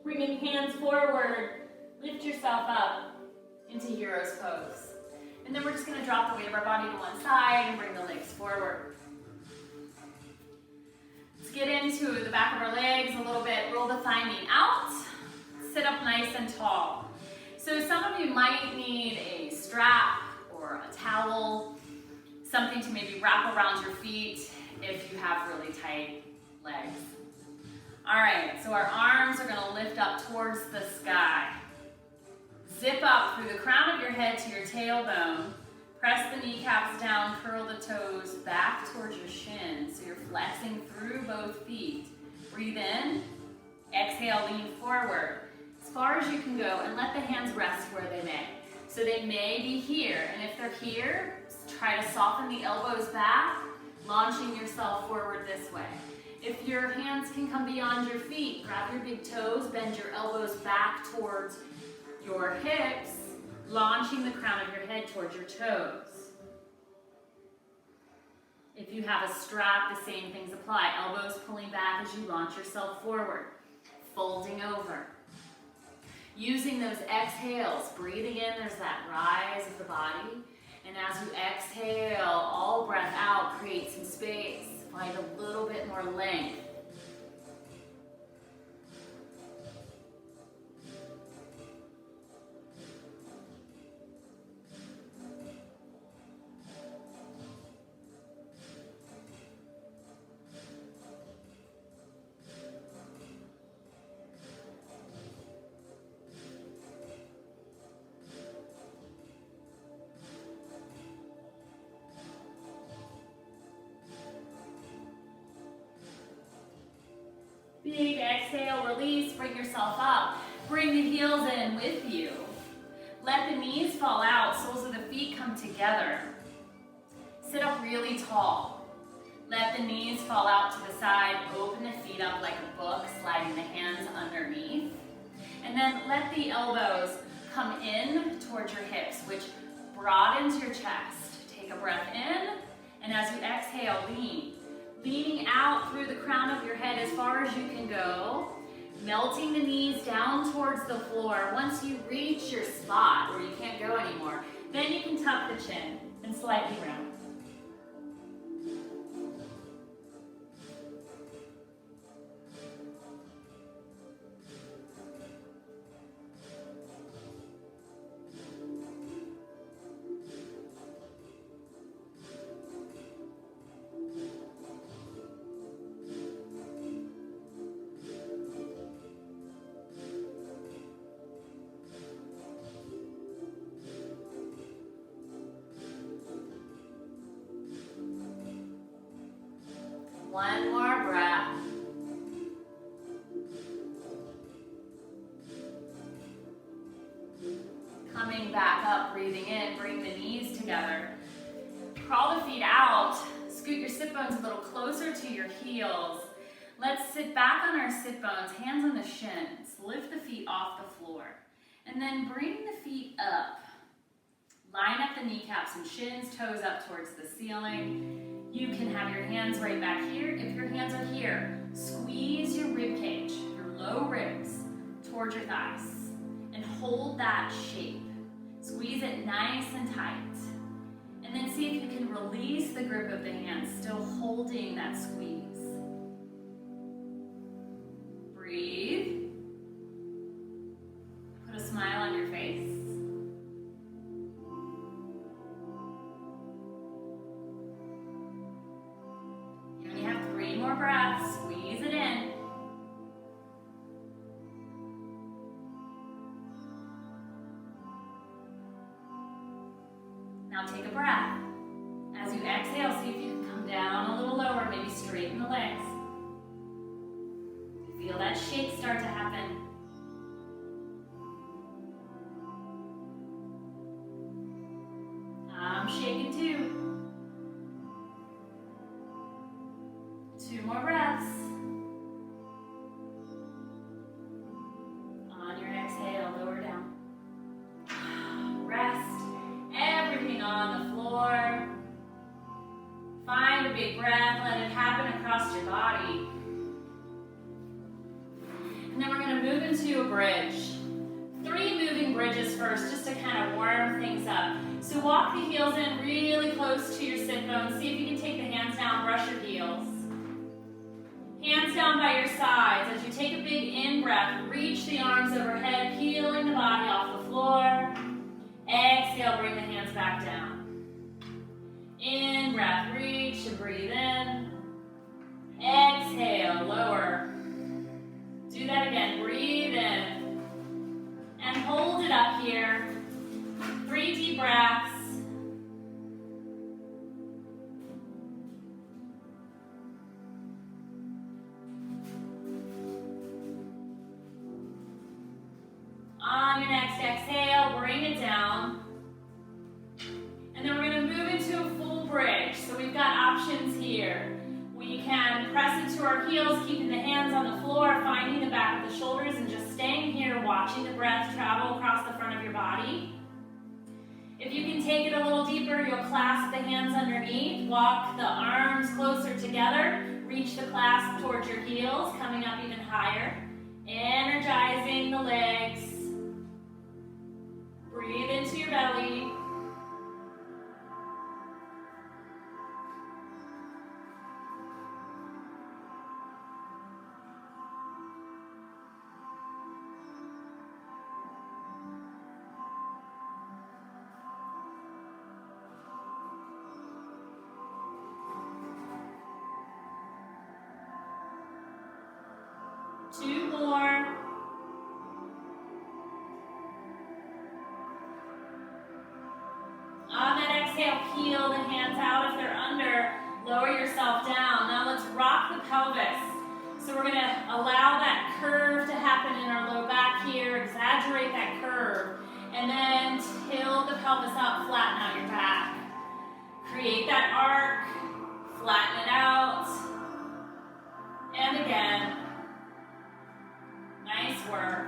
Bringing hands forward, lift yourself up into hero's pose. And then we're just going to drop the weight of our body to one side and bring the legs forward. Let's get into the back of our legs a little bit. Roll the thigh meat out. Sit up nice and tall. So some of you might need a strap or a towel, something to maybe wrap around your feet if you have really tight legs. All right, so our arms are gonna lift up towards the sky. Zip up through the crown of your head to your tailbone. Press the kneecaps down, curl the toes back towards your shin. So you're flexing through both feet. Breathe in, exhale, lean forward. As far as you can go, and let the hands rest where they may. So they may be here, and if they're here, try to soften the elbows back, launching yourself forward this way. If your hands can come beyond your feet, grab your big toes, bend your elbows back towards your hips, launching the crown of your head towards your toes. If you have a strap, the same things apply. Elbows pulling back as you launch yourself forward, folding over. Using those exhales, breathing in, there's that rise of the body. And as you exhale, all breath out, create some space. Find a little bit more length. Big exhale, release, bring yourself up. Bring the heels in with you. Let the knees fall out, soles of the feet come together. Sit up really tall. Let the knees fall out to the side, open the feet up like a book, sliding the hands underneath. And then let the elbows come in towards your hips, which broadens your chest. Take a breath in, and as you exhale, lean. Leaning out through the crown of your head as far as you can go, melting the knees down towards the floor. Once you reach your spot where you can't go anymore, then you can tuck the chin and slightly round. One more breath. Coming back up, breathing in, bring the knees together. Crawl the feet out. Scoot your sit bones a little closer to your heels. Let's sit back on our sit bones, hands on the shins. Lift the feet off the floor. And then bring the feet up. Line up the kneecaps and shins, toes up towards the ceiling. You can have your hands right back here. If your hands are here, squeeze your rib cage, your low ribs, towards your thighs. And hold that shape. Squeeze it nice and tight. And then see if you can release the grip of the hands, still holding that squeeze. Breathe. Put a smile on your face. You only have 3 more breaths. Squeeze it in. Now take a breath. As you exhale, see if you can come down a little lower, maybe straighten the legs. Feel that shake start to happen. I'm shaking too. 2 more breaths. On your exhale, lower down. Rest. Everything on the floor. Find a big breath. Let it happen across your body. And then we're going to move into a bridge. 3 moving bridges first, just to kind of warm things up. So walk the heels in really close to your sit bones. See if you can take the hands down, brush your heels. Hands down by your sides. As you take a big in-breath, reach the arms overhead, peeling the body off the floor. Exhale, bring the hands back down. In-breath, reach and breathe in. Exhale, lower. Do that again, breathe in. And hold it up here. 3 deep breaths. On your next exhale, bring it down. And then we're going to move into a full bridge. So we've got options here. We can press into our heels, keeping the hands on the floor, finding the back of the shoulders, and just staying here, watching the breath travel across the front of your body. If you can take it a little deeper, you'll clasp the hands underneath, walk the arms closer together, reach the clasp towards your heels, coming up even higher, energizing the legs. Breathe into your belly. Two more. On that exhale, peel the hands out if they're under. Lower yourself down. Now let's rock the pelvis. So we're going to allow that curve to happen in our low back here. Exaggerate that curve. And then tilt the pelvis up, flatten out your back. Create that arc. Flatten it out. And again. Nice work.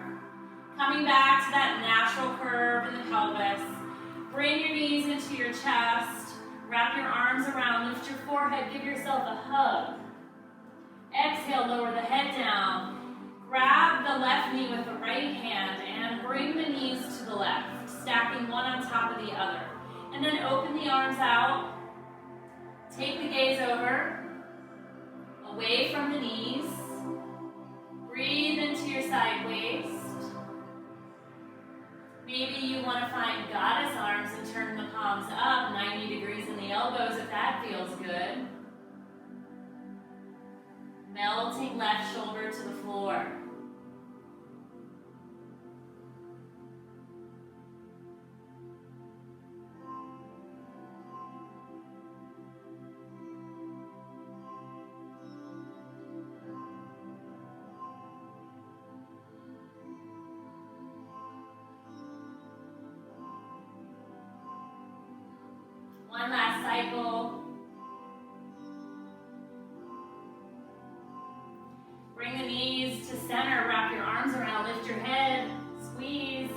Coming back to that natural curve in the pelvis. Bring your knees into your chest. Wrap your arms around. Lift your forehead. Give yourself a hug. Exhale, lower the head down. Grab the left knee with the right hand and bring the knees to the left, stacking one on top of the other. And then open the arms out. Take the gaze over, away from the knees. Breathe into your side waist. Maybe you want to find goddess arms and turn the palms up 90 degrees in the elbows if that feels good. Melting left shoulder to the floor. One last cycle. Bring the knees to center, wrap your arms around, lift your head, squeeze.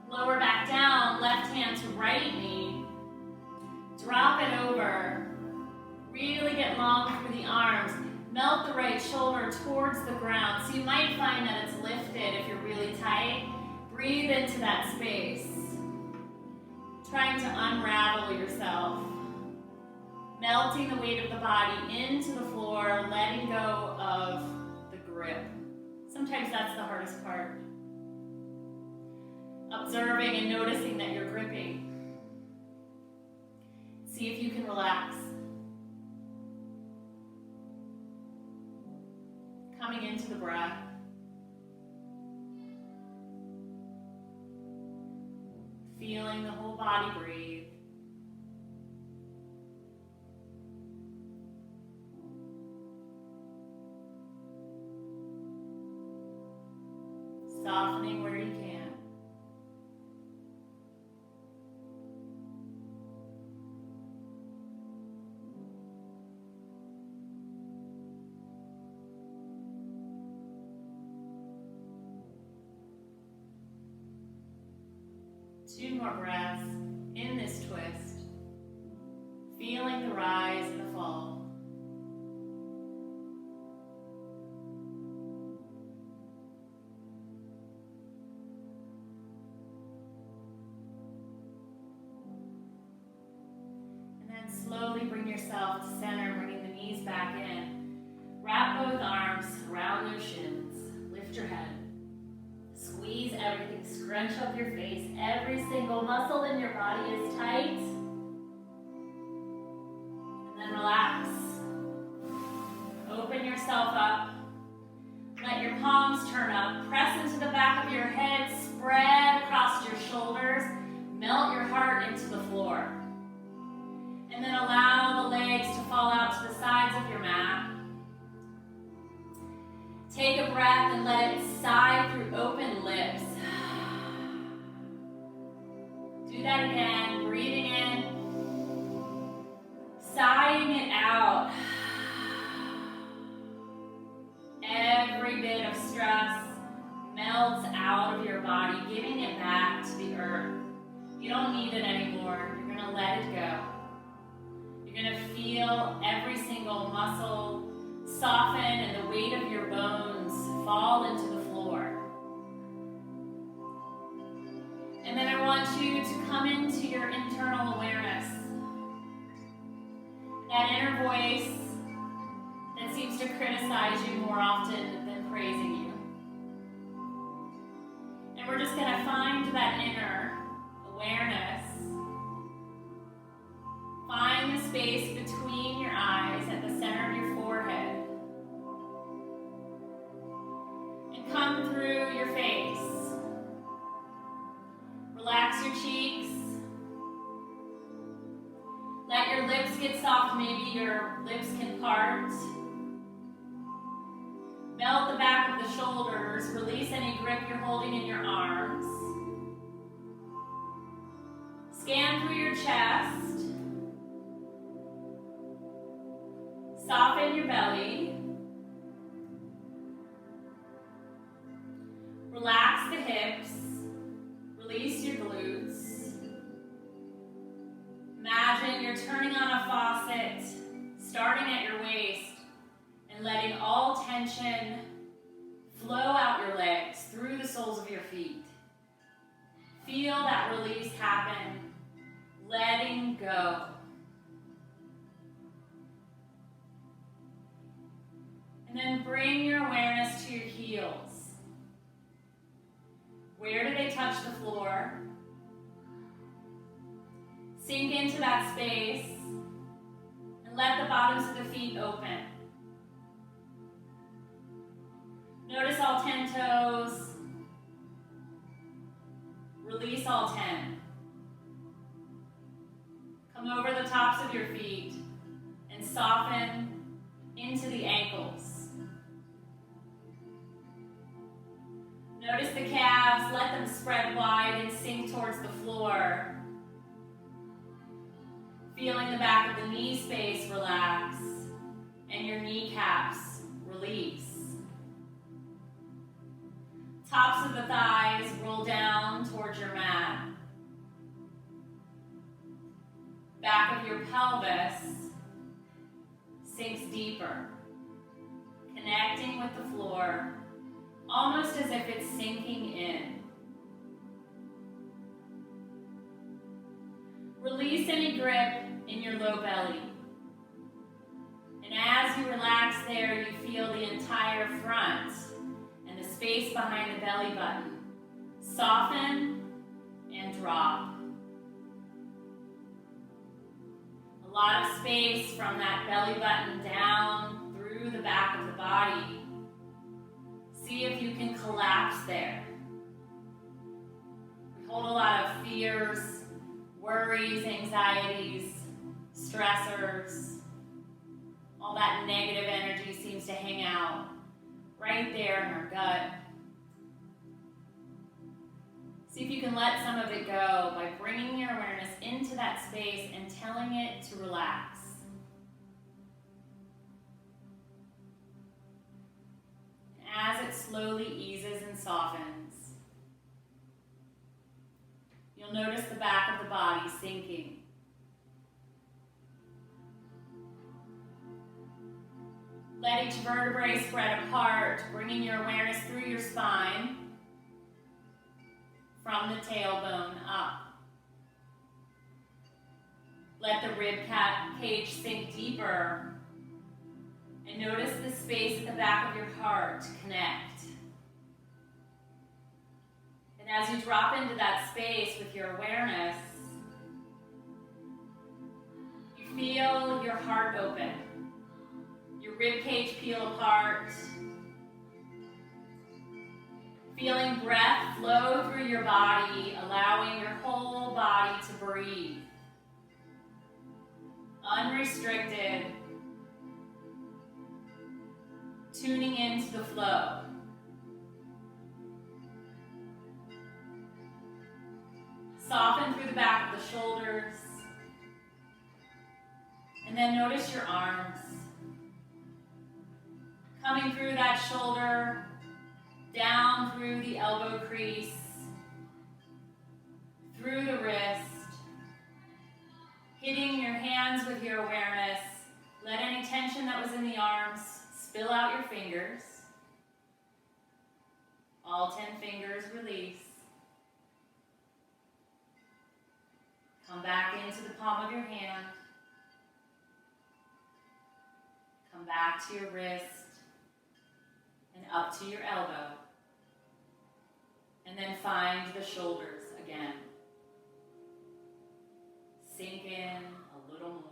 Lower back down, left hand to right knee. Drop it over. Really get long through the arms. Melt the right shoulder towards the ground. So you might find that it's lifted if you're really tight. Breathe into that space. Trying to unravel yourself. Melting the weight of the body into the floor, letting go of the grip. Sometimes that's the hardest part. Observing and noticing that you're gripping. See if you can relax. Coming into the breath. Feeling the whole body breathe. Softening where you can. Two more breaths in this twist, feeling the rise and the fall. And then slowly bring yourself to center, bringing the knees back in. Wrap both arms around your shins, lift your head. Squeeze everything, scrunch up your face. Every single muscle in your body is tight. And then relax. Open yourself up. Let your palms turn up. Press into the back of your head. Spread across your shoulders. Melt your heart into the floor. And then allow the legs to fall out to the sides of your mat. Take a breath and let it sigh through open lips. Do that again, breathing in, sighing it out. Every bit of stress melts out of your body, giving it back to the earth. You don't need it anymore. You're going to let it go. You're going to feel every single muscle soften and the weight of your bones fall into the floor. And then I want you to come into your internal awareness. That inner voice that seems to criticize you more often than praising you. And we're just going to find that inner awareness. Find the space between your eyes at the center of your forehead. And come through your face. Relax your cheeks. Let your lips get soft. Maybe your lips can part. Melt the back of the shoulders. Release any grip you're holding in your arms. Scan through your chest. Soften your belly. Relax the hips. Release your glutes. Imagine you're turning on a faucet, starting at your waist, and letting all tension flow out your legs through the soles of your feet. Feel that release happen, letting go. And then bring your awareness to your heels. Where do they touch the floor? Sink into that space and let the bottoms of the feet open. Notice all 10 toes. Release all 10. Come over the tops of your feet and soften into the ankles. Notice the calves, let them spread wide and sink towards the floor. Feeling the back of the knee space relax and your kneecaps release. Tops of the thighs roll down towards your mat. Back of your pelvis sinks deeper, connecting with the floor, almost as if it's sinking in. Release any grip in your low belly. And as you relax there, you feel the entire front and the space behind the belly button soften and drop. A lot of space from that belly button down through the back of the body. See if you can collapse there. We hold a lot of fears, worries, anxieties, stressors. All that negative energy seems to hang out right there in our gut. See if you can let some of it go by bringing your awareness into that space and telling it to relax. As it slowly eases and softens, you'll notice the back of the body sinking. Let each vertebrae spread apart, bringing your awareness through your spine, from the tailbone up. Let the rib cage sink deeper, and notice the space at the back of your heart connect. And as you drop into that space with your awareness, you feel your heart open. Your rib cage peel apart. Feeling breath flow through your body, allowing your whole body to breathe. Unrestricted. Tuning into the flow. Soften through the back of the shoulders. And then notice your arms. Coming through that shoulder, down through the elbow crease, through the wrist, hitting your hands with your awareness. Let any tension that was in the arms spill out your fingers. All 10 fingers release. Come back into the palm of your hand. Come back to your wrist and up to your elbow. And then find the shoulders again. Sink in a little more.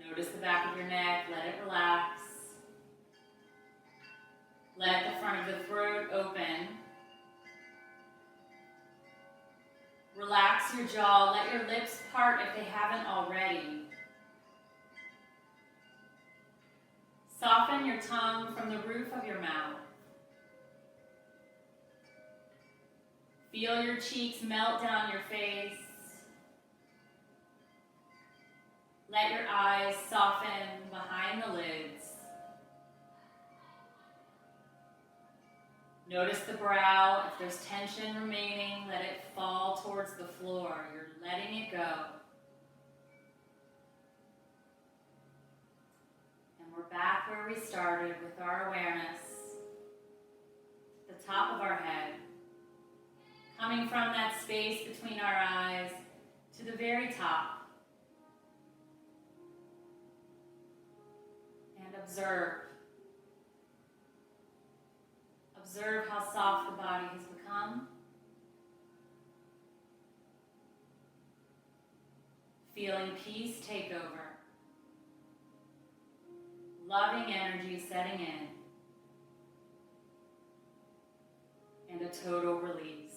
Notice the back of your neck, let it relax. Let the front of the throat open. Relax your jaw, let your lips part if they haven't already. Soften your tongue from the roof of your mouth. Feel your cheeks melt down your face. Let your eyes soften behind the lids. Notice the brow. If there's tension remaining, let it fall towards the floor. You're letting it go. And we're back where we started with our awareness. The top of our head. Coming from that space between our eyes to the very top. And observe. Observe how soft the body has become. Feeling peace take over. Loving energy setting in. And a total release.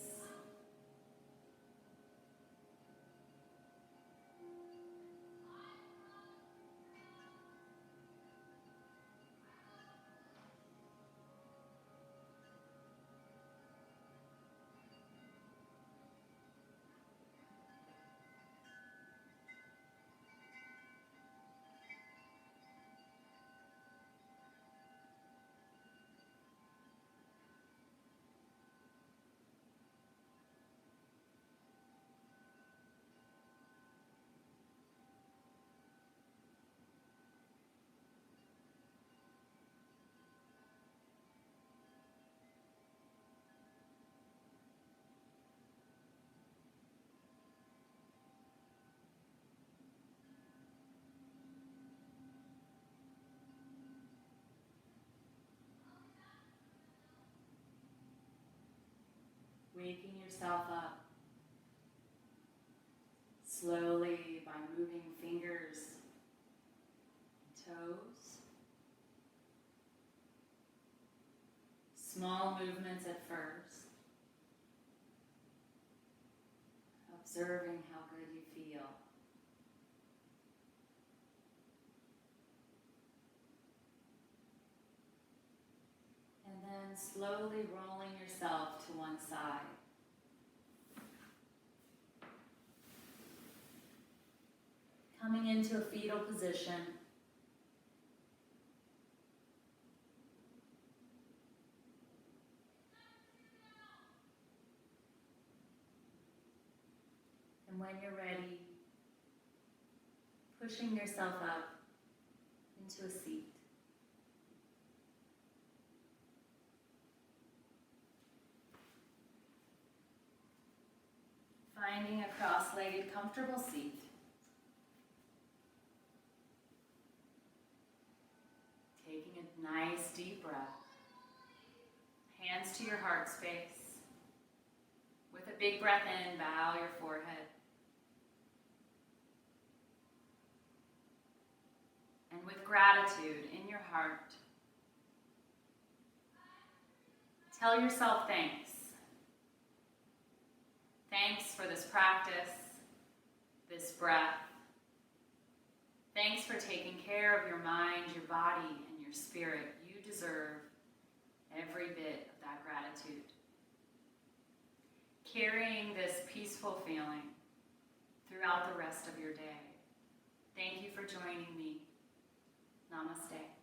waking yourself up slowly by moving fingers and toes. Small movements at first. Observing how good you feel. And then slowly rolling yourself to one side. Coming into a fetal position. And when you're ready, pushing yourself up into a seat. Finding a cross-legged comfortable seat. Taking a nice deep breath. Hands to your heart space. With a big breath in, bow your forehead. And with gratitude in your heart, tell yourself thanks. Thanks for this practice, this breath. Thanks for taking care of your mind, your body, and your spirit. You deserve every bit of that gratitude. Carrying this peaceful feeling throughout the rest of your day. Thank you for joining me. Namaste.